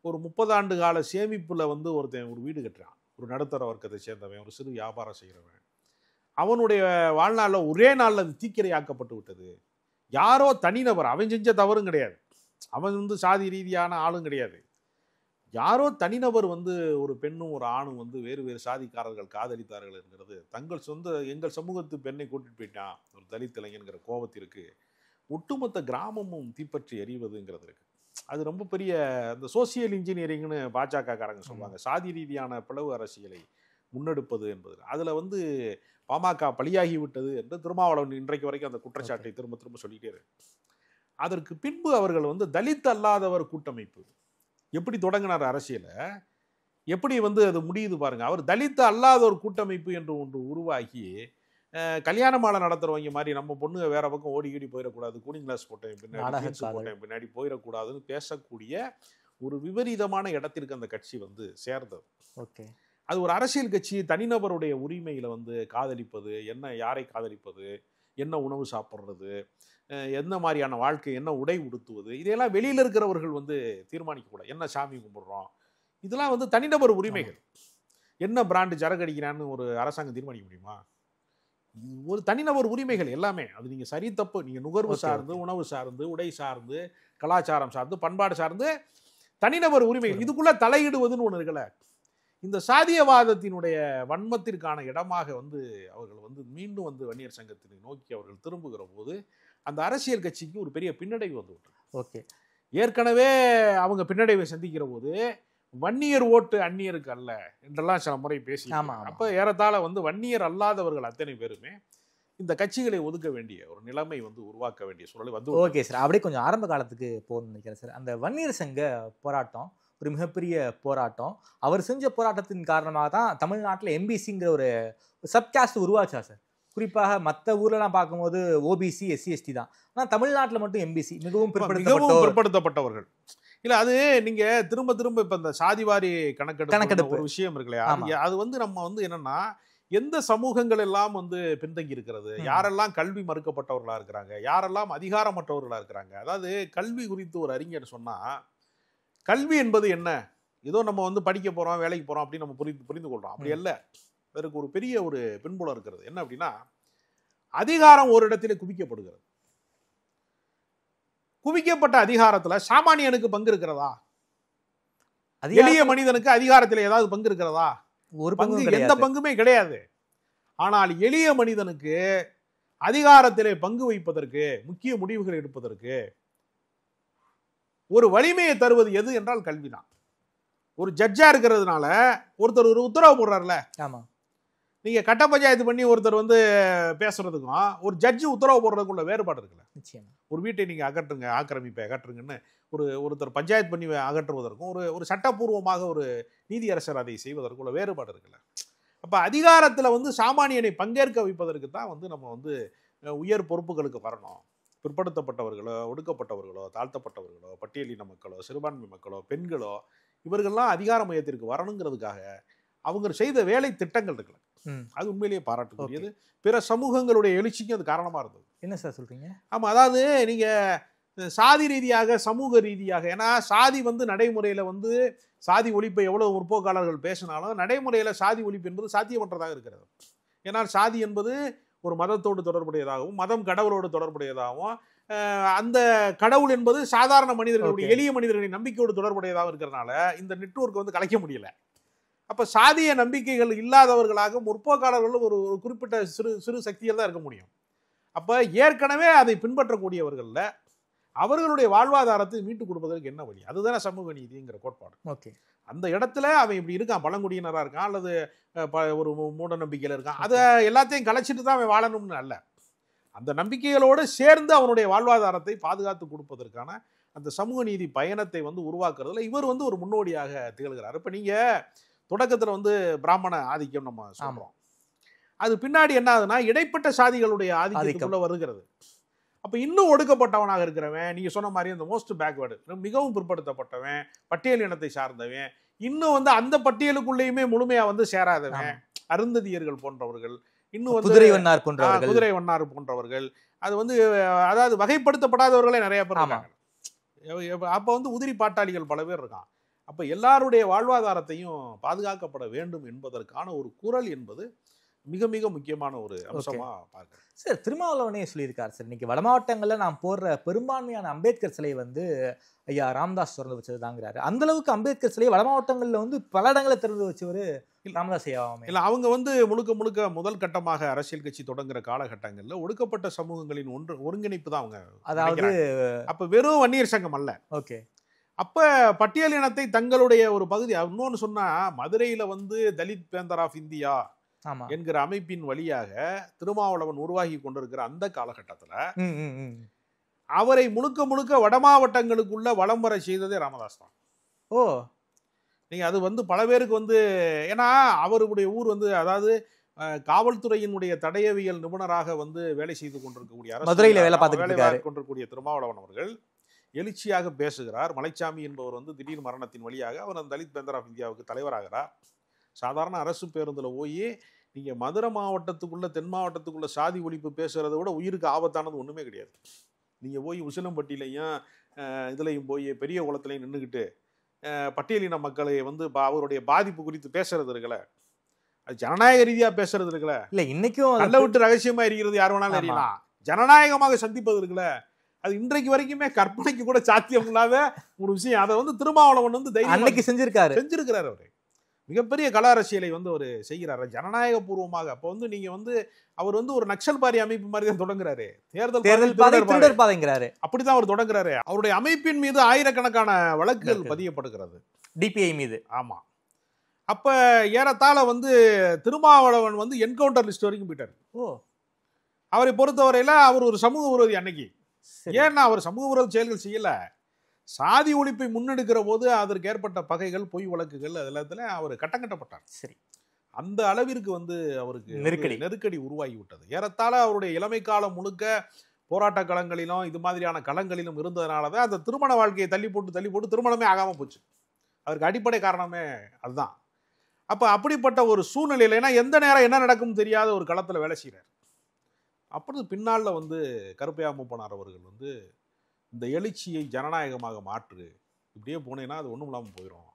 ஒரு 30 ஆண்டு கால சேமிப்புல வந்து ஒருத்தன் ஒரு வீடு கட்டுறான், ஒரு நடுத்தர வர்க்கத்தை சேர்ந்தவன், ஒரு சிறு வியாபாரம் செய்கிறவன். அவனுடைய வாழ்நாளில் ஒரே நாளில் அது தீக்கிரையாக்கப்பட்டு விட்டது. யாரோ தனிநபர், அவன் செஞ்ச தவறும் கிடையாது, அவன் வந்து சாதி ரீதியான ஆளும் கிடையாது, யாரோ தனிநபர் வந்து ஒரு பெண்ணும் ஒரு ஆணும் வந்து வேறு வேறு சாதிக்காரர்கள் காதலித்தார்கள் என்கிறது எங்கள் சமூகத்து பெண்ணை கூட்டிட்டு போயிட்டான் ஒரு தலித் இளைஞன்கிற கோபத்திற்கு ஒட்டுமொத்த கிராமமும் தீப்பற்றி எறிவதுங்கிறது இருக்கு. அது ரொம்ப பெரிய அந்த சோசியல் இன்ஜினியரிங்னு பாஜக காரங்க சொல்லுவாங்க. சாதி ரீதியான பிளவு அரசியலை முன்னெடுப்பது என்பது. அதில் வந்து பாமக பலியாகி விட்டது என்று திருமாவளவன் இன்றைக்கு வரைக்கும் அந்த குற்றச்சாட்டை திரும்ப திரும்ப சொல்லிட்டே இருக்கு. அதற்கு பின்பு அவர்கள் வந்து தலித் அல்லாதவர் கூட்டமைப்பு எப்படி தொடங்கினார் அரசியலை, எப்படி வந்து அது முடியுது பாருங்க. அவர் தலித் அல்லாத ஒரு கூட்டமைப்பு என்று ஒன்று உருவாகி கல்யாண மாலை நடத்துறவங்க மாதிரி நம்ம பொண்ணு வேற பக்கம் ஓடி போயிடக்கூடாது, கூலிங் கிளாஸ் போட்டேன் பின்னாடி போயிடக்கூடாதுன்னு பேசக்கூடிய ஒரு விபரீதமான இடத்திற்கு அந்த கட்சி வந்து சேர்ந்தது. ஓகே, அது ஒரு அரசியல் கட்சி தனிநபருடைய உரிமையில வந்து காதலிப்பது, என்ன யாரை காதலிப்பது, என்ன உணவு சாப்பிட்றது, என்ன மாதிரியான வாழ்க்கை, என்ன உடை உடுத்துவது, இதையெல்லாம் வெளியில இருக்கிறவர்கள் வந்து தீர்மானிக்க கூடாது. என்ன சாமி கும்பிடுறோம், இதெல்லாம் வந்து தனிநபர் உரிமைகள். என்ன பிராண்டு சரக்கு அடிக்கிறான்னு ஒரு அரசாங்கம் தீர்மானிக்க முடியுமா? ஒரு தனிநபர் உரிமைகள் எல்லாமே. அது நீங்க சரி தப்பு, நீங்க நுகர்வு சார்ந்து, உணவு சார்ந்து, உடை சார்ந்து, கலாச்சாரம் சார்ந்து, பண்பாடு சார்ந்து தனிநபர் உரிமைகள். இதுக்குள்ள தலையிடுவதுன்னு ஒண்ணு இருக்குல்ல. இந்த சாதியவாதத்தினுடைய வன்மத்திற்கான இடமாக வந்து அவர்கள் வந்து மீண்டும் வந்து வன்னியர் சங்கத்தினை நோக்கி அவர்கள் திரும்புகிற போது அந்த அரசியல் கட்சிக்கு ஒரு பெரிய பின்னடைவு வந்து விட்டது. ஓகே, ஏற்கனவே அவங்க பின்னடைவை சந்திக்கிற போது வன்னியர் ஓட்டு அந்நியருக்கு அல்ல என்றெல்லாம் சில முறை பேசி, அப்ப ஏறத்தாழ வந்து வன்னியர் அல்லாதவர்கள் அத்தனை பேருமே இந்த கட்சிகளை ஒதுக்க வேண்டிய ஒரு நிலைமை வந்து உருவாக்க வேண்டிய சூழல் வந்து. ஓகே சார், அப்படியே கொஞ்சம் ஆரம்ப காலத்துக்கு போகணும்னு நினைக்கிறேன் சார். அந்த வன்னியர் சங்க போராட்டம் ஒரு மிகப்பெரிய போராட்டம். அவர் செஞ்ச போராட்டத்தின் காரணமாக தான் தமிழ்நாட்டில் எம்பிசிங்கிற ஒரு சப்காஸ்ட் உருவாச்சா சார்? குறிப்பாக மற்ற ஊர்லலாம் பார்க்கும்போது ஓபிசி, எஸ்சி, எஸ்டி தான். ஆனால் தமிழ்நாட்டில் மட்டும் எம்பிசி மிகவும் பிற்படுத்தப்பட்டவர்கள். இல்ல, அது நீங்க திரும்ப திரும்ப இப்ப இந்த சாதிவாரி கணக்கெடுப்பு ஒரு விஷயம் இருக்கு இல்லையா, அது வந்து நம்ம வந்து என்னன்னா எந்த சமூகங்கள் எல்லாம் வந்து பின்தங்கி இருக்கிறது, யாரெல்லாம் கல்வி மறுக்கப்பட்டவர்களா இருக்கிறாங்க, யாரெல்லாம் அதிகாரமற்றவர்களா இருக்கிறாங்க. அதாவது கல்வி குறித்து ஒரு அறிஞர் சொன்னா, கல்வி என்பது என்ன, ஏதோ நம்ம வந்து படிக்க போறோம், வேலைக்கு போறோம் அப்படின்னு நம்ம புரிந்து கொள்றோம். அப்படி அல்ல. அதற்கு ஒரு பெரிய ஒரு பின்புலம் இருக்கிறது. என்ன அப்படின்னா, அதிகாரம் ஒரு இடத்திலே குவிக்கப்படுகிறது. குவிக்கப்பட்ட அதிகாரத்துல சாமானியனுக்கு பங்கு இருக்கிறதா? எளிய மனிதனுக்கு அதிகாரத்தில் ஏதாவது பங்கு இருக்கிறதா? ஒரு பங்கு, எந்த பங்குமே கிடையாது. ஆனால் எளிய மனிதனுக்கு அதிகாரத்திலே பங்கு வைப்பதற்கு, முக்கிய முடிவுகள் எடுப்பதற்கு ஒரு வலிமையை தருவது எது என்றால் கல்விதான். ஒரு ஜட்ஜா இருக்கிறதுனால ஒருத்தர் ஒரு உத்தரவு போடுறாருல, நீங்க கட்ட பஞ்சாயத்து பண்ணி ஒருத்தர் வந்து பேசுறதுக்கும் ஒரு ஜட்ஜு உத்தரவு போடுறதுக்குள்ள வேறுபாடு இருக்குல்ல. ஒரு வீட்டை நீங்க அகற்றுங்க, ஆக்கிரமிப்பை அகற்றுங்கன்னு ஒருத்தர் பஞ்சாயத்து பண்ணி அகற்றுவதற்கும் ஒரு சட்டப்பூர்வமாக ஒரு நீதியரசர் அதை செய்வதற்குள்ள வேறுபாடு இருக்குல்ல. அப்ப அதிகாரத்துல வந்து சாமானியனை பங்கேற்க வைப்பதற்கு தான் வந்து நம்ம வந்து உயர் பொறுப்புகளுக்கு வரணும். பிற்படுத்தப்பட்டவர்களோ, ஒடுக்கப்பட்டவர்களோ, தாழ்த்தப்பட்டவர்களோ, பட்டியலின மக்களோ, சிறுபான்மை மக்களோ, பெண்களோ, இவர்கள்லாம் அதிகார மையத்திற்கு வரணுங்கிறதுக்காக அவங்க செய்த வேலை திட்டங்கள் இருக்குல்ல, அது உண்மையிலேயே பாராட்டுக்குரியது. பிற சமூகங்களுடைய எழுச்சிக்கும் அது காரணமா இருந்தது. என்ன சார் சொல்றீங்க? ஆமா, அதாவது நீங்க சாதி ரீதியாக, சமூக ரீதியாக, ஏன்னா சாதி வந்து நடைமுறையில வந்து சாதி ஒழிப்பை எவ்வளவு முற்போக்காளர்கள் பேசினாலும் நடைமுறையில சாதி ஒழிப்பு என்பது சாத்தியமற்றதாக இருக்கிறது. ஏன்னா சாதி என்பது ஒரு மதத்தோடு தொடர்புடையதாகவும், மதம் கடவுளோடு தொடர்புடையதாகவும், அந்த கடவுள் என்பது சாதாரண மனிதர்களுடைய, எளிய மனிதர்களின் நம்பிக்கையோடு தொடர்புடையதாகவும் இருக்கிறதுனால இந்த நெட்வொர்க் வந்து கலைக்க முடியல. அப்ப சாதிய நம்பிக்கைகள் இல்லாதவர்களாக முற்போக்காளர்கள் ஒரு குறிப்பிட்ட சிறு சக்தியில் தான் இருக்க முடியும். அப்ப ஏற்கனவே அதை பின்பற்றக்கூடியவர்கள்ல அவர்களுடைய வாழ்வாதாரத்தை மீட்டுக் கொடுப்பதற்கு என்ன வழி? அதுதானே சமூக நீதிங்கிற கோட்பாடு. ஓகே, அந்த இடத்துல அவன் இப்படி இருக்கான், பழங்குடியினராக இருக்கான், அல்லது ஒரு மூட நம்பிக்கையில இருக்கான், அதை எல்லாத்தையும் கலைச்சிட்டு தான் அவன் வாழணும்னு அல்ல. அந்த நம்பிக்கைகளோடு சேர்ந்து அவனுடைய வாழ்வாதாரத்தை பாதுகாத்து கொடுப்பதற்கான அந்த சமூக நீதி பயணத்தை வந்து உருவாக்குறதுல இவர் வந்து ஒரு முன்னோடியாக திகழ்கிறார். இப்ப நீங்க தொடக்கத்துல வந்து பிராமண ஆதிக்கம் நம்ம சொல்றோம், அது பின்னாடி என்ன ஆகுதுன்னா இடைப்பட்ட சாதிகளுடைய ஆதிக்கத்துக்குள்ள வருகிறது. அப்ப இன்னும் ஒடுக்கப்பட்டவனாக இருக்கிறவன், நீங்க சொன்ன மாதிரி அந்த மோஸ்ட் பேக்வேர்டு, மிகவும் பிற்படுத்தப்பட்டவன், பட்டியல் இனத்தை சார்ந்தவன், இன்னும் வந்து அந்த பட்டியலுக்குள்ளேயுமே முழுமையா வந்து சேராதவன், அருந்ததியர்கள் போன்றவர்கள், இன்னும் வந்து குதிரை வண்ணார் போன்றவர்கள், அது வந்து அதாவது வகைப்படுத்தப்படாதவர்களே நிறைய பேர் இருக்காங்க. அப்ப வந்து உதிரி பாட்டாளிகள் பல பேர் இருக்கான். அப்ப எல்லாருடைய வாழ்வாதாரத்தையும் பாதுகாக்கப்பட வேண்டும் என்பதற்கான ஒரு குரல் என்பது மிக மிக முக்கியமான ஒரு அம்சமா பார்க்கிறேன். சார், திருமாவளவனே சொல்லியிருக்காரு சார், இன்னைக்கு வட மாவட்டங்கள்ல நான் போடுற பெரும்பான்மையான அம்பேத்கர் சிலை வந்து ஐயா ராமதாஸ் திறந்து வச்சதுதாங்கிறாரு. அந்த அளவுக்கு அம்பேத்கர் சிலையை வட மாவட்டங்கள்ல வந்து பல இடங்களை திறந்து வச்சவர் ராமதாஸ் ஐயாவாமே. இல்ல, அவங்க வந்து முழுக்க முதல் கட்டமாக அரசியல் கட்சி தொடங்குற காலகட்டங்கள்ல ஒடுக்கப்பட்ட சமூகங்களின் ஒருங்கிணைப்பு தான் அவங்க. அதாவது அப்ப வெறும் வன்னியர் சங்கம் அல்ல. ஓகே, அப்ப பட்டியல் இனத்தை தங்களுடைய ஒரு பகுதி. இன்னொன்னு சொன்னா, மதுரையில வந்து தலித் பேந்தர் ஆஃப் இந்தியா என்கிற அமைப்பின் வழியாக திருமாவளவன் உருவாகி கொண்டிருக்கிற அந்த காலகட்டத்துல அவரை முழுக்க முழுக்க வட மாவட்டங்களுக்குள்ள வலம் வர செய்ததே ராமதாஸ் தான். நீங்க அது வந்து பல பேருக்கு வந்து, ஏன்னா அவருடைய ஊர் வந்து, அதாவது காவல்துறையினுடைய தடயவியல் நிபுணராக வந்து வேலை செய்து கொண்டிருக்கக்கூடிய மதுரையில வேலை பார்த்துட்டு கொண்டிருக்கக்கூடிய திருமாவளவன் அவர்கள் எழுச்சியாக பேசுகிறார். மலைச்சாமி என்பவர் வந்து திடீர் மரணத்தின் வழியாக அவர் அந்த தலித் பேந்தர் ஆஃப் இந்தியாவுக்கு தலைவராகிறார். சாதாரண அரசு பேருந்துல போய் நீங்க மதுரை மாவட்டத்துக்குள்ள தென் மாவட்டத்துக்குள்ள சாதி ஒழிப்பு பேசுறதை விட உயிருக்கு ஆபத்தானது ஒண்ணுமே கிடையாது. நீங்க போய் உசிலம்பட்டியிலையும் இதுலையும் போய் பெரிய குளத்திலையும் நின்றுக்கிட்டு பட்டியலின மக்களை வந்து அவருடைய பாதிப்பு குறித்து பேசுறது இருக்குல்ல, அது ஜனநாயக ரீதியா பேசுறது இருக்குல்ல, இல்ல இன்னைக்கும் நல்ல விட்டு ரகசியமா இருக்கிறது யார் வேணாலும் அறியலாம். ஜனநாயகமாக சந்திப்பது இருக்குல்ல, அது இன்றைக்கு வரைக்குமே கற்பனைக்கு கூட சாத்தியம் இல்லாத ஒரு விஷயம். அதை வந்து திருமாவளவன் வந்து தைரியம் செஞ்சிருக்கிறாரு. அவரு மிகப்பெரிய கல அரசியலை வந்து அவர் செய்கிறாரு ஜனநாயக பூர்வமாக. அப்போ வந்து நீங்க வந்து அவர் வந்து ஒரு நக்சல் பாரி அமைப்பு மாதிரி தான் தொடங்குறாரு. தேர்தல் பாதைங்கிறாரு, அப்படிதான் அவர் தொடங்குறாரு. அவருடைய அமைப்பின் மீது ஆயிரக்கணக்கான வழக்குகள் பதியப்படுகிறது, டிபிஐ மீது. ஆமா. அப்ப ஏறத்தாழ வந்து திருமாவளவன் வந்து என்கவுண்டர் லிஸ்ட் வரைக்கும் போயிட்டாரு. அவரை பொறுத்தவரையில அவர் ஒரு சமூக விரோதி. அன்னைக்கு ஏன்னா அவர் சமூக விரோத செயல்கள் செய்யல, சாதி ஒழிப்பை முன்னெடுக்கிற போது அதற்கு ஏற்பட்ட பகைகள், பொய் வழக்குகள், அதெல்லாத்துல அவர் கட்டங்கட்டப்பட்டார். சரி, அந்த அளவிற்கு வந்து அவருக்கு நெருக்கடி உருவாகி விட்டது. ஏறத்தாழ அவருடைய இளமை காலம் முழுக்க போராட்ட களங்களிலும் இது மாதிரியான களங்களிலும் இருந்ததுனாலதான் அந்த திருமண வாழ்க்கையை தள்ளி போட்டு திருமணமே ஆகாம போச்சு. அதற்கு அடிப்படை காரணமே அதுதான். அப்ப அப்படிப்பட்ட ஒரு சூழ்நிலையில, ஏன்னா எந்த நேரம் என்ன நடக்கும் தெரியாத ஒரு களத்துல வேலை செய்யறாரு. அப்படி பின்னால வந்து கருப்பையா மூப்பனார் அவர்கள் வந்து இந்த எழுச்சியை ஜனநாயகமாக மாற்று, இப்படியே போனேன்னா அது ஒன்றும் இல்லாமல் போயிடும்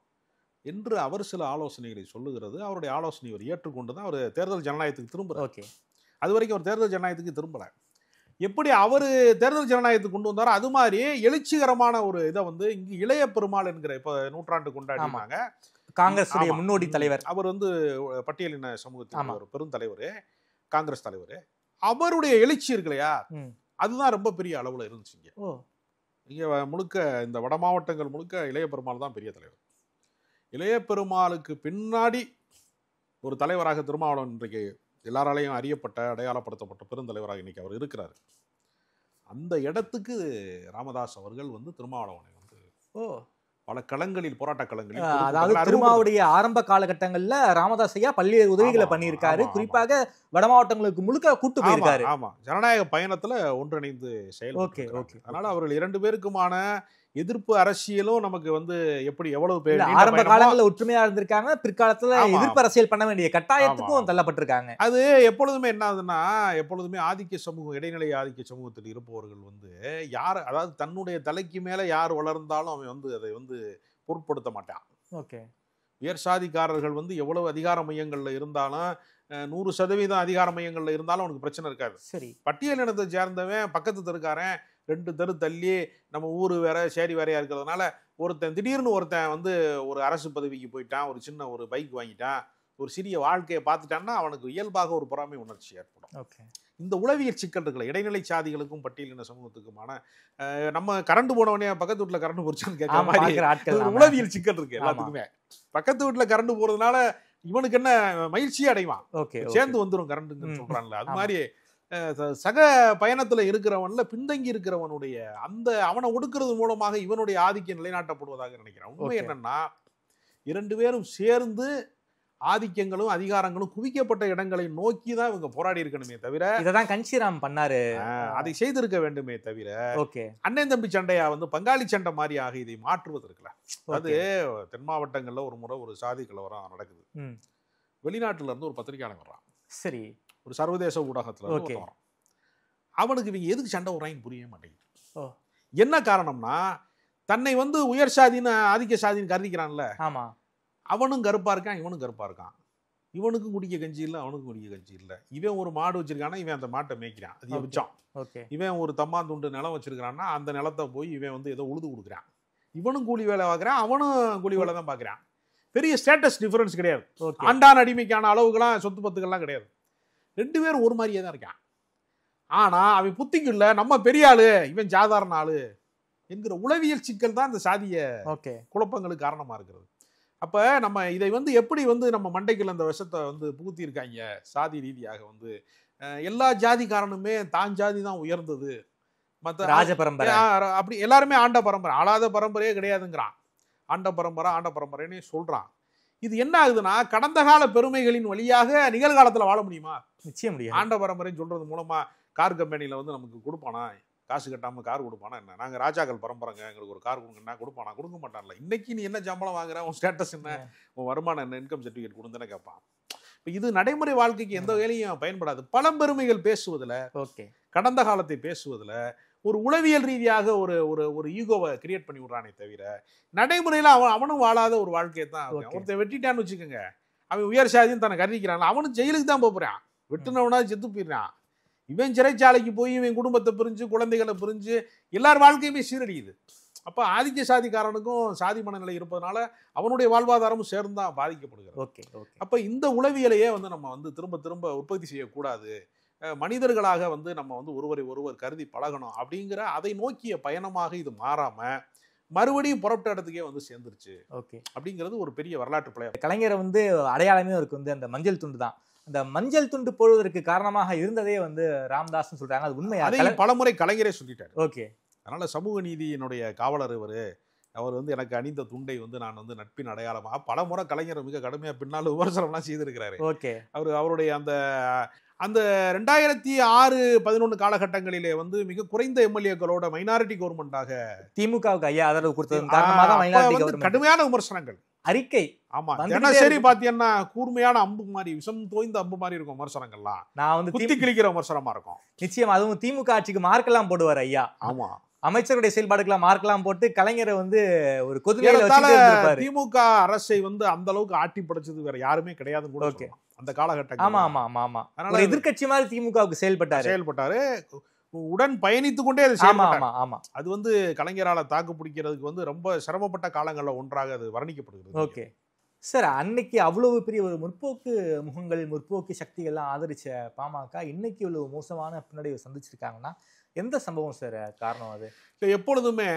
என்று அவர் சில ஆலோசனைகளை சொல்லுகிறது. அவருடைய ஆலோசனை அவர் ஏற்றுக்கொண்டு தான் அவர் தேர்தல் ஜனநாயகத்துக்கு திரும்புகிறார். ஓகே, அது வரைக்கும் அவர் தேர்தல் ஜனநாயகத்துக்கு திரும்பலை. எப்படி அவர் தேர்தல் ஜனநாயகத்துக்கு கொண்டு வந்தாரோ அது மாதிரி எழுச்சிகரமான ஒரு இதை வந்து இங்கு இளைய பெருமாள் என்கிற இப்போ நூற்றாண்டு கொண்டாடினாங்க காங்கிரஸ் முன்னோடி தலைவர். அவர் வந்து பட்டியலின சமூகத்தின் ஒரு பெரும் தலைவர், காங்கிரஸ் தலைவர். அவருடைய எழுச்சி இருக்கு இல்லையா, அதுதான் ரொம்ப பெரிய அளவுல இருந்துச்சுங்க. இங்க முழுக்க இந்த வட மாவட்டங்கள் முழுக்க இளைய பெருமாள் தான் பெரிய தலைவர். இளைய பெருமாளுக்கு பின்னாடி ஒரு தலைவராக திருமாவளவன் இன்றைக்கு எல்லாராலையும் அறியப்பட்ட, அடையாளப்படுத்தப்பட்ட பெருந்தலைவராக இன்னைக்கு அவர் இருக்கிறார். அந்த இடத்துக்கு ராமதாஸ் அவர்கள் வந்து திருமாவளவனை வந்து பல களங்களில், போராட்ட களங்களில், அதாவது திருமாவுடைய ஆரம்ப காலகட்டங்கள்ல ராமதாஸ் ஐயா பல்வேறு உதவிகளை பண்ணியிருக்காரு. குறிப்பாக வட மாவட்டங்களுக்கு முழுக்க கூட்டு போயிருக்காரு. ஆமா, ஜனநாயக பயணத்துல ஒன்றிணைந்து செயல்பட்டு. அதனால அவர்கள் இரண்டு பேருக்குமான எதிர்ப்பு அரசியலும் நமக்கு வந்து எப்படி எவ்வளவு பேர் ஆரம்ப காலங்களில் ஒற்றுமையா இருந்திருக்காங்க, பிற்காலத்துல எதிர்ப்பு அரசியல் பண்ண வேண்டிய கட்டாயத்துக்கும் தள்ளப்பட்டிருக்காங்க. அது எப்பொழுதுமே என்ன ஆகுதுன்னா, எப்பொழுதுமே ஆதிக்க சமூகம், இடைநிலை ஆதிக்க சமூகத்தில் இருப்பவர்கள் வந்து யார், அதாவது தன்னுடைய தலைக்கு மேல யார் வளர்ந்தாலும் அவன் வந்து அதை வந்து பொருட்படுத்த மாட்டான். ஓகே, உயர் சாதிக்காரர்கள் வந்து எவ்வளவு அதிகார மையங்கள்ல இருந்தாலும் 100% அதிகார மையங்கள்ல இருந்தாலும் அவனுக்கு பிரச்சனை இருக்காது. சரி, பட்டியல் இனத்தை சேர்ந்தவன் பக்கத்து தெருக்காரன் 2 தெரு தள்ளி நம்ம ஊரு வேற சேரி வேறையா இருக்கிறதுனால திடீர்னு ஒருத்தன் வந்து ஒரு அரசு பதவிக்கு போயிட்டான், ஒரு சின்ன ஒரு பைக் வாங்கிட்டான், ஒரு சிறிய வாழ்க்கையை பார்த்துட்டான்னா அவனுக்கு இயல்பாக ஒரு பொறாமை உணர்ச்சி ஏற்படும். ஓகே, இந்த உளவியல் சிக்கல் இருக்குல்ல, இடைநிலை சாதிகளுக்கும் பட்டியலின சமூகத்துக்குமான நம்ம கரண்ட் போனவனே பக்கத்து வீட்டுல கரண்ட் போச்சுன்னு கேட்க மாதிரி உளவியல் சிக்கல் இருக்கு எல்லாத்துக்குமே. பக்கத்து வீட்டுல கரண்ட் போறதுனால இவனுக்கு என்ன மகிழ்ச்சியே அடைவான், சேர்ந்து வந்துடும் கரண்ட்டுன்னு சொல்றான்ல. அது மாதிரி சக பயணத்துல இருக்கிறவன்ல பின்தங்கி இருக்கிறவனுடைய அந்த அவனை ஒடுக்கிறது மூலமாக இவனுடைய ஆதிக்கம் நிலைநாட்டப்படுவதாக நினைக்கிறான். உண்மை என்னன்னா, இரண்டு பேரும் சேர்ந்து ஆதிக்கங்களும் அதிகாரங்களும் குவிக்கப்பட்ட இடங்களை நோக்கி தான் இவங்க போராடி இருக்கணுமே தவிர, இதான் கன்சிராம் பண்ணாரு, அதை செய்திருக்க வேண்டுமே தவிர அண்ணன் தம்பி சண்டையா வந்து பங்காளி சண்டை மாதிரியாக இதை மாற்றுவது இருக்குல்ல. அது தென் மாவட்டங்கள்ல ஒரு முறை ஒரு சாதி கலவரம் நடக்குது. வெளிநாட்டுல இருந்து ஒரு பத்திரிகையாளர் வர்றான். சரி, ஒரு சர்வதேச ஊடகத்துல வரான். அவனுக்கு இவங்க எதுக்கு சண்டை விடுறாங்கன்னு புரிய மாட்டேங்குது. என்ன காரணம்னா, தன்னை வந்து உயர் சாதின்னு ஆதிக்க சாதின்னு கருதிக்கிறான்ல, ஆமா, அவனும் கருப்பா இருக்கான், இவனும் கருப்பா இருக்கான். இவனுக்கும் குடிக்க கஞ்சி இல்லை, அவனுக்கும் குடிக்க கஞ்சி இல்லை. இவன் ஒரு மாடு வச்சிருக்கானா, இவன் அந்த மாட்டை மேய்க்கிறான், அது மிச்சம். இவன் ஒரு தம்மாந்துண்டு நிலம் வச்சிருக்கான்னா, அந்த நிலத்தை போய் இவன் வந்து ஏதோ உழுது கொடுக்குறான். இவனும் கூலி வேலை பார்க்குறான், அவனும் கூலி வேலை தான் பார்க்குறான். பெரிய ஸ்டேட்டஸ் டிஃபரன்ஸ் கிடையாது. ஆண்டான் அடிமைக்கான அளவுகள்லாம் சொத்து பத்துக்கள்லாம் கிடையாது. ரெண்டு பேரும் ஒரு மாதிரியே தான் இருக்கான். ஆனா அவன் புத்திக்கு இல்லை, நம்ம பெரிய ஆளு, இவன் சாதாரண ஆளு என்கிற உளவியல் சிக்கல் தான் இந்த சாதிய ஓகே குழப்பங்களுக்கு காரணமா இருக்கிறது. அப்ப நம்ம இதை வந்து எப்படி வந்து நம்ம மண்டைக்குள்ள அந்த விஷத்தை வந்து புகுத்தி இருக்காங்க சாதி ரீதியாக வந்து எல்லா ஜாதிக்காரனுமே தான் ஜாதி தான் உயர்ந்தது, மற்ற ராஜ பரம்பரை அப்படி எல்லாருமே ஆண்ட பரம்பரை, ஆளாத பரம்பரையே கிடையாதுங்கிறான். ஆண்ட பரம்பரைன்னு சொல்றான். இது என்ன ஆகுதுன்னா கடந்த கால பெருமைகளின் வழியாக நிகழ்காலத்துல வாழ முடியுமா? நிச்சயம் முடியும். ஆண்ட பரம்பரைன்னு சொல்றது மூலமா கார் கம்பெனியில வந்து நமக்கு கொடுப்பானா, காசு கட்டாம கார் கொடுப்பானா என்ன? நாங்க ராஜாக்கள் பரம்பரைங்க, எங்களுக்கு ஒரு கார் கொடுங்கன்னா கொடுப்பானா? கொடுக்க மாட்டான்ல. இன்னைக்கு நீ என்ன சம்பளம் வாங்குற, உன் ஸ்டேட்டஸ் என்ன, உன் வருமானம் என்ன, இன்கம் சர்டிஃபிகேட் கொடுன்னு கேட்பான். இது நடைமுறை வாழ்க்கைக்கு எந்த வேலையும் பயன்படாது. பழம்பெருமைகள் பேசுவதுல, கடந்த காலத்தை பேசுவதுல ஒரு உளவியல் ரீதியாக ஒரு ஒரு ஒரு ஈகோவை கிரியேட் பண்ணி விடுறானே தவிர நடைமுறையில அவனும் வாழாத ஒரு வாழ்க்கையை தான். ஒருத்தன் வெட்டிட்டான்னு வச்சுக்கோங்க, அவன் உயர் சாதின்னு தன்னை கருதிக்கிறான், அவனும் ஜெயிலுக்கு தான் போறான், வெட்டுனவனா செத்து போயிடுறான். இவன் சிறைச்சாலைக்கு போய் இவன் குடும்பத்தை பிரிஞ்சு குழந்தைகளை பிரிஞ்சு எல்லார் வாழ்க்கையுமே சீரடியுது. அப்ப ஆதிக்க சாதிக்காரனுக்கும் சாதி மனநிலை இருப்பதனால அவனுடைய வாழ்வாதாரமும் சேர்ந்து தான் பாதிக்கப்படுகிறது. அப்ப இந்த உளவியலையே வந்து நம்ம வந்து திரும்ப திரும்ப உற்பத்தி செய்யக்கூடாது, மனிதர்களாக வந்து நம்ம வந்து ஒருவரை ஒருவர் கருதி பழகணும் அப்படிங்கிற அதை நோக்கிய பயணமாக இது மாறாம மறுபடியும் புறப்பட்ட இடத்துக்கே வந்து சேர்ந்துருச்சு. அப்படிங்கிறது ஒரு பெரிய வரலாற்று பிழையா. கலைஞரை வந்து அடையாளமே அவருக்கு வந்து அந்த மஞ்சள் துண்டு தான். அந்த மஞ்சள் துண்டு போடுவதற்கு காரணமாக இருந்ததே வந்து ராமதாஸ் சொல்றாங்க. அது உண்மையா? பலமுறை கலைஞரே சொல்லிட்டாரு. ஓகே. அதனால சமூக நீதியினுடைய காவலர் அவர் வந்து எனக்கு அணிந்த துண்டை வந்து நான் வந்து நட்பின் அடையாளமா பல முறை கலைஞர் மிக கடுமையா பின்னால் விமர்சனம்லாம் செய்திருக்கிறாரு. ஓகே. அவருடைய அந்த 2006-11 காலகட்டங்களிலே வந்து மிக குறைந்த எம்எல்ஏக்களோட மைனாரிட்டி கவர்மெண்டாக திமுகவுக்கு ஐயா ஆதரவு கொடுத்தது காரணமாக கடுமையான விமர்சனங்கள் அறிக்கை. ஆமா, தினசரி பாத்தீங்கன்னா கூர்மையான அம்பு மாதிரி, விஷம் தோய்ந்த அம்பு மாதிரி இருக்கும் விமர்சனங்கள்லாம். நான் வந்து குத்தி கிழிக்கிற விமர்சனமா இருக்கும். நிச்சயம். அதுவும் திமுக ஆட்சிக்கு மார்க்கெல்லாம் போடுவார் ஐயா. ஆமா, அமைச்சருடைய செயல்பாடுக்கெல்லாம் மார்க்கெல்லாம் போட்டு கலைஞரை வந்து ஒரு கொதிலையில திமுக அரசை வந்து அந்த அளவுக்கு ஆட்டி படைச்சது வேற யாருமே கிடையாது கூட அந்த காலகட்டம். ஆமா ஆமா ஆமா ஆமா. அதனால எதிர்கட்சி மாதிரி திமுகவுக்கு செயல்பட்டாரு. உடன் பயணித்துக் கொண்டே அது வந்து கலைஞரால தாக்கு பிடிக்கிறதுக்கு வந்து ரொம்ப சிரமப்பட்ட காலங்கள்ல ஒன்றாக அது வர்ணிக்கப்படுகிறது. ஓகே சார், அன்னைக்கு அவ்வளவு பெரிய ஒரு முற்போக்கு முகங்கள், முற்போக்கு சக்திகள்லாம் ஆதரிச்ச பாமக இன்னைக்கு இவ்வளவு மோசமான பின்னடைவை சந்திச்சிருக்காங்கன்னா எந்த சம்பவம் சார் காரணம்? அது எப்பொழுதுமே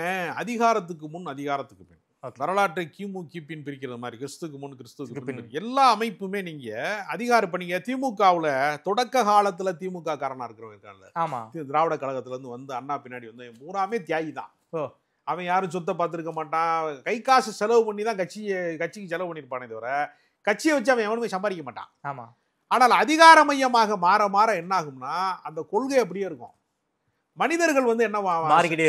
அதிகாரத்துக்கு முன் அதிகாரத்துக்கு பின், வரலாற்றை கிமு கிபின் பிரிக்கிறது மாதிரி கிறிஸ்துக்கு முன் கிறிஸ்துக்கு பின் எல்லா அமைப்புமே நீங்க அதிகார பண்ணீங்க. திமுகவுல தொடக்க காலத்துல திமுக காரனா இருக்கிறவங்க திராவிட கழகத்துல இருந்து வந்து அண்ணா பின்னாடி வந்து பூராமே தியாகி தான். அவன் யாரும் சொத்தை பார்த்துருக்க மாட்டான், கை காசு செலவு பண்ணி தான் கட்சிக்கு செலவு பண்ணிருப்பானே தவிர கட்சியை வச்சு அவன் எவனுமே சம்பாதிக்க மாட்டான். ஆமா. ஆனால் அதிகார மையமாக மாற மாற என்ன ஆகும்னா அந்த கொள்கை அப்படியே இருக்கும். மனிதர்கள் வந்து என்ன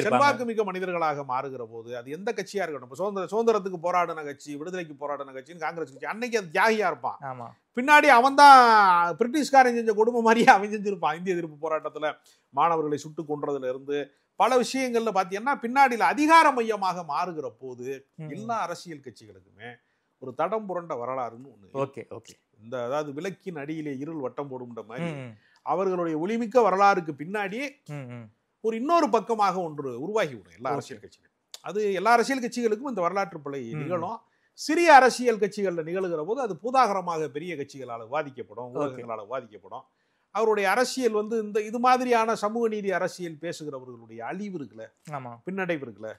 செல்வாக்கு மிக்க மனிதர்களாக மாறுகிற போது அது எந்த கட்சியா இருக்கட்டும், சுதந்திரத்துக்கு போராடின கட்சி, விடுதலைக்கு போராடின கட்சின்னு காங்கிரஸ் கட்சி, அன்னைக்கு அது தியாகியா இருப்பான். பின்னாடி அவன் தான் பிரிட்டிஷ்காரன் செஞ்ச கொடுமை மாதிரியே அவன் செஞ்சிருப்பான். இந்திய எதிர்ப்பு போராட்டத்துல மாணவர்களை சுட்டு கொன்றதுல இருந்து பல விஷயங்கள்ல பாத்தீங்கன்னா பின்னாடியில அதிகார மையமாக மாறுகிற போது எல்லா அரசியல் கட்சிகளுக்குமே ஒரு தடம் புரண்ட வரலாறுன்னு ஒண்ணு. இந்த அதாவது விளக்கின் அடியிலே இருள் வட்டம் போடும்ன்ற மாதிரி அவர்களுடைய ஒளிமிக்க வரலாறுக்கு பின்னாடி ஒரு இன்னொரு பக்கமாக ஒன்று உருவாகி விடும் எல்லா அரசியல் கட்சிகளும். அது எல்லா அரசியல் கட்சிகளுக்கும் இந்த வரலாற்று பிழை நிகழும். சிறிய அரசியல் கட்சிகள்ல நிகழ்கிற போது அது பூதாகரமாக பெரிய கட்சிகளால் விவாதிக்கப்படும், ஊடகங்களால் விவாதிக்கப்படும். அவருடைய அரசியல் வந்து இந்த இது மாதிரியான சமூக நீதி அரசியல் பேசுகிறவர்களுடைய அழிவு இருக்குல்ல, பின்னடைவு இருக்குல்ல,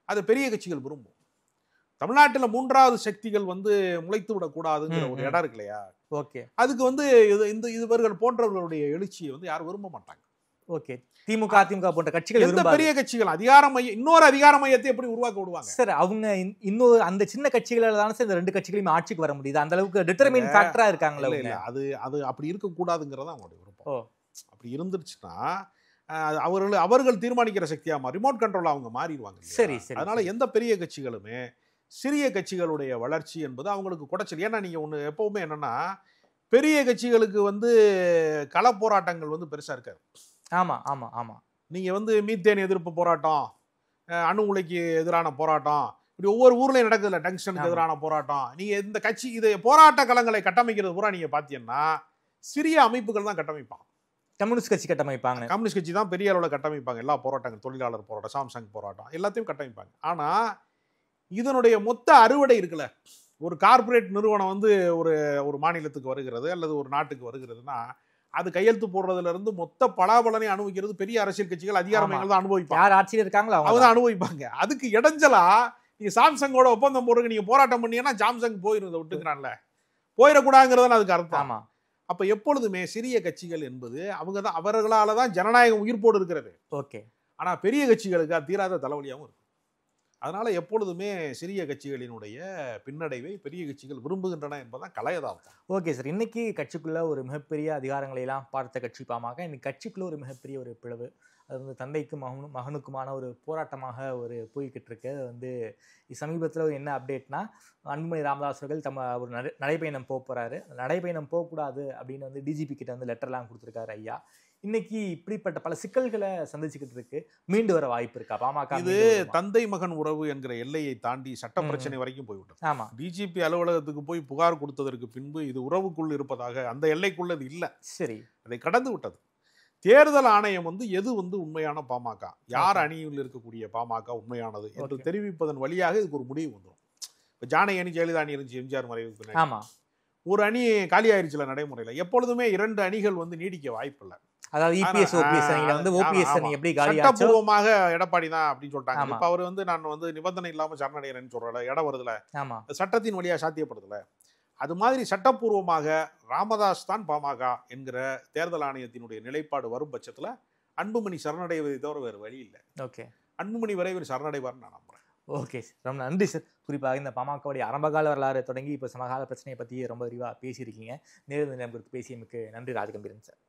அது பெரிய கட்சிகள் விரும்பும். தமிழ்நாட்டில் மூன்றாவது சக்திகள் வந்து முளைத்து விடக்கூடாதுங்கிற ஒரு இடம் இருக்கு இல்லையா, அதுக்கு வந்து இவர்கள் போன்றவர்களுடைய எழுச்சியை வந்து யாரும் விரும்ப மாட்டாங்க. திமுக அதிமுக போன்ற கட்சிகள், எந்த பெரிய கட்சிகள் அதிகார மையம் இன்னொரு அதிகார மையத்தை எப்படி உருவாக்க விடுவாங்க சார்? அவங்க இன்னொரு அந்த சின்ன கட்சிகளால தானே சார் இந்த ரெண்டு கட்சிகளையும் ஆட்சிக்கு வர முடியுது. அந்த அளவுக்கு டிட்டர்மின் ஃபேக்டரா இருக்காங்களா? இல்ல, அது அப்படி இருக்கக்கூடாதுங்கிறத அவங்களுடைய விருப்பம். அப்படி இருந்துருச்சுன்னா அவர்கள் தீர்மானிக்கிற சக்தியா ரிமோட் கண்ட்ரோல் அவங்க மாறிடுவாங்க. சரி. அதனால எந்த பெரிய கட்சிகளுமே சிறிய கட்சிகளுடைய வளர்ச்சி என்பது அவங்களுக்கு குடைச்சல். ஏன்னா நீங்க ஒண்ணு எப்பவுமே என்னன்னா பெரிய கட்சிகளுக்கு வந்து கள போராட்டங்கள் வந்து பெருசா இருக்காது. ஆமா ஆமா ஆமா. நீங்க வந்து மீத்தேன் எதிர்ப்பு போராட்டம், அணு உலைக்கு எதிரான போராட்டம், இப்படி ஒவ்வொரு ஊர்லயும் நடக்குதுல்ல, டங்ஸ்டனுக்கு எதிரான போராட்டம். நீங்க இந்த கட்சி இது போராட்ட களங்களை கட்டமைக்கிறது பூரா நீங்க பாத்தீங்கன்னா சிறிய அமைப்புகள் தான் கட்டமைப்பாங்க. கம்யூனிஸ்ட் கட்சி கட்டமைப்பாங்க. கம்யூனிஸ்ட் கட்சி தான் பெரிய அளவில் கட்டமைப்பாங்க. எல்லா போராட்டங்கள், தொழிலாளர் போராட்டம், சாம்சங் போராட்டம் எல்லாத்தையும் கட்டமைப்பாங்க. ஆனா இதனுடைய மொத்த அறுவடை இருக்குல்ல, ஒரு கார்பரேட் நிறுவனம் வந்து ஒரு மாநிலத்துக்கு வருகிறது அல்லது ஒரு நாட்டுக்கு வருகிறதுனா அது கையெழுத்து போடுறதுல இருந்து மொத்த பலாபலனை அனுபவிக்கிறது பெரிய அரசியல் கட்சிகள், அதிகாரமைகள் தான் அனுபவிப்பாங்க. யார் ஆட்சியில் இருக்காங்களோ அவங்க தான் அனுபவிப்பாங்க. அதுக்கு இடைஞ்சலா நீங்க சாம்சங்கோட ஒப்பந்தம் போடுறதுக்கு நீங்க போராட்டம் பண்ணீங்கன்னா சாம்சங் போயிருந்த விட்டுக்கிறான்ல, போயிடக்கூடாதுங்கிறதான் அதுக்கு அர்த்தம். ஆமா. அப்ப எப்பொழுதுமே சிறிய கட்சிகள் என்பது அவங்க தான், அவர்களால தான் ஜனநாயகம் உயிர்ப்போடு இருக்கிறது. ஓகே. ஆனா பெரிய கட்சிகளுக்கு அது தீராத தலைவலியாகவும் இருக்கு. அதனால எப்பொழுதுமே சிறிய கட்சிகளினுடைய பின்னடைவை பெரிய கட்சிகள் விரும்புகின்றன என்பதான் கலையதார்த்தம். ஓகே சார், இன்னைக்கு கட்சிக்குள்ள ஒரு மிகப்பெரிய அதிகாரங்களை எல்லாம் பார்த்த கட்சி பாமக, இன்னைக்கு கட்சிக்குள்ள ஒரு மிகப்பெரிய ஒரு பிளவு, அது வந்து தந்தைக்கும் மகனுக்குமான ஒரு போராட்டமாக ஒரு போய்கிட்டு இருக்கு. அது வந்து சமீபத்தில் என்ன அப்டேட்னா, அன்புமணி ராமதாஸ் அவர்கள் ஒரு நடைப்பயணம் போகிறாரு. நடைப்பயணம் போகக்கூடாது அப்படின்னு வந்து டிஜிபி கிட்ட வந்து லெட்டர்லாம் கொடுத்துருக்காரு ஐயா. இன்னைக்கு இப்படிப்பட்ட பல சிக்கல்களை சந்திச்சுக்கிட்டு இருக்கு. மீண்டு வர வாய்ப்பு இருக்கா பாமக? இது தந்தை மகன் உறவு என்கிற எல்லையை தாண்டி சட்ட பிரச்சனை வரைக்கும் போய்விட்டது. ஆமா. டிஜிபி அலுவலகத்துக்கு போய் புகார் கொடுத்ததற்கு பின்பு இது உறவுக்குள் இருப்பதாக அந்த எல்லைக்குள்ள இது இல்லை. சரி, அதை கடந்து விட்டது. தேர்தல் ஆணையம் வந்து எது வந்து உண்மையான பாமக, யார் அணியில் இருக்கக்கூடிய பாமக உண்மையானது என்று தெரிவிப்பதன் வழியாக இதுக்கு ஒரு முடிவு வந்துடும். இப்போ ஜானகி அணி, ஜெயலலிதா அணி இருந்துச்சு எம்ஜிஆர் மறைவுக்கு. ஆமா. ஒரு அணி காலி ஆயிடுச்சுல நடைமுறையில். எப்பொழுதுமே 2 அணிகள் வந்து நீடிக்க வாய்ப்பில்லை. அதாவது இபிஎஸ் ஓபிஎஸ் அணியில வந்து ஓபிஎஸ் அணி எப்படி காலி ஆச்சோ, சட்டபூர்வமாக எடப்பாடி தான் அப்படின்னு சொல்லிட்டாங்க. இப்ப அவர் வந்து நான் வந்து நிபந்தனை இல்லாம சரணடைகிறேன்னு சொல்றல, இடம் வருதுல, சட்டத்தின் வழியா சாத்தியப்படுதுல, அது மாதிரி சட்டப்பூர்வமாக ராமதாஸ் தான் பாமக என்கிற தேர்தல் ஆணையத்தினுடைய நிலைப்பாடு வரும் பட்சத்துல அன்புமணி சரணடைவதை தவிர வேறு வழி இல்லை. ஓகே, அன்புமணி விரைவில் சரணடைவார் நான் நம்புறேன். ஓகே சார், ரொம்ப நன்றி சார். குறிப்பாக இந்த பாமகவுடைய ஆரம்பகால வரலாறு தொடங்கி இப்போ சமகால பிரச்சனையை பற்றி ரொம்ப விரிவாக பேசியிருக்கீங்க. நேரில் குறித்து பேசியமைக்கு நன்றி ராஜகம்பீரன் சார்.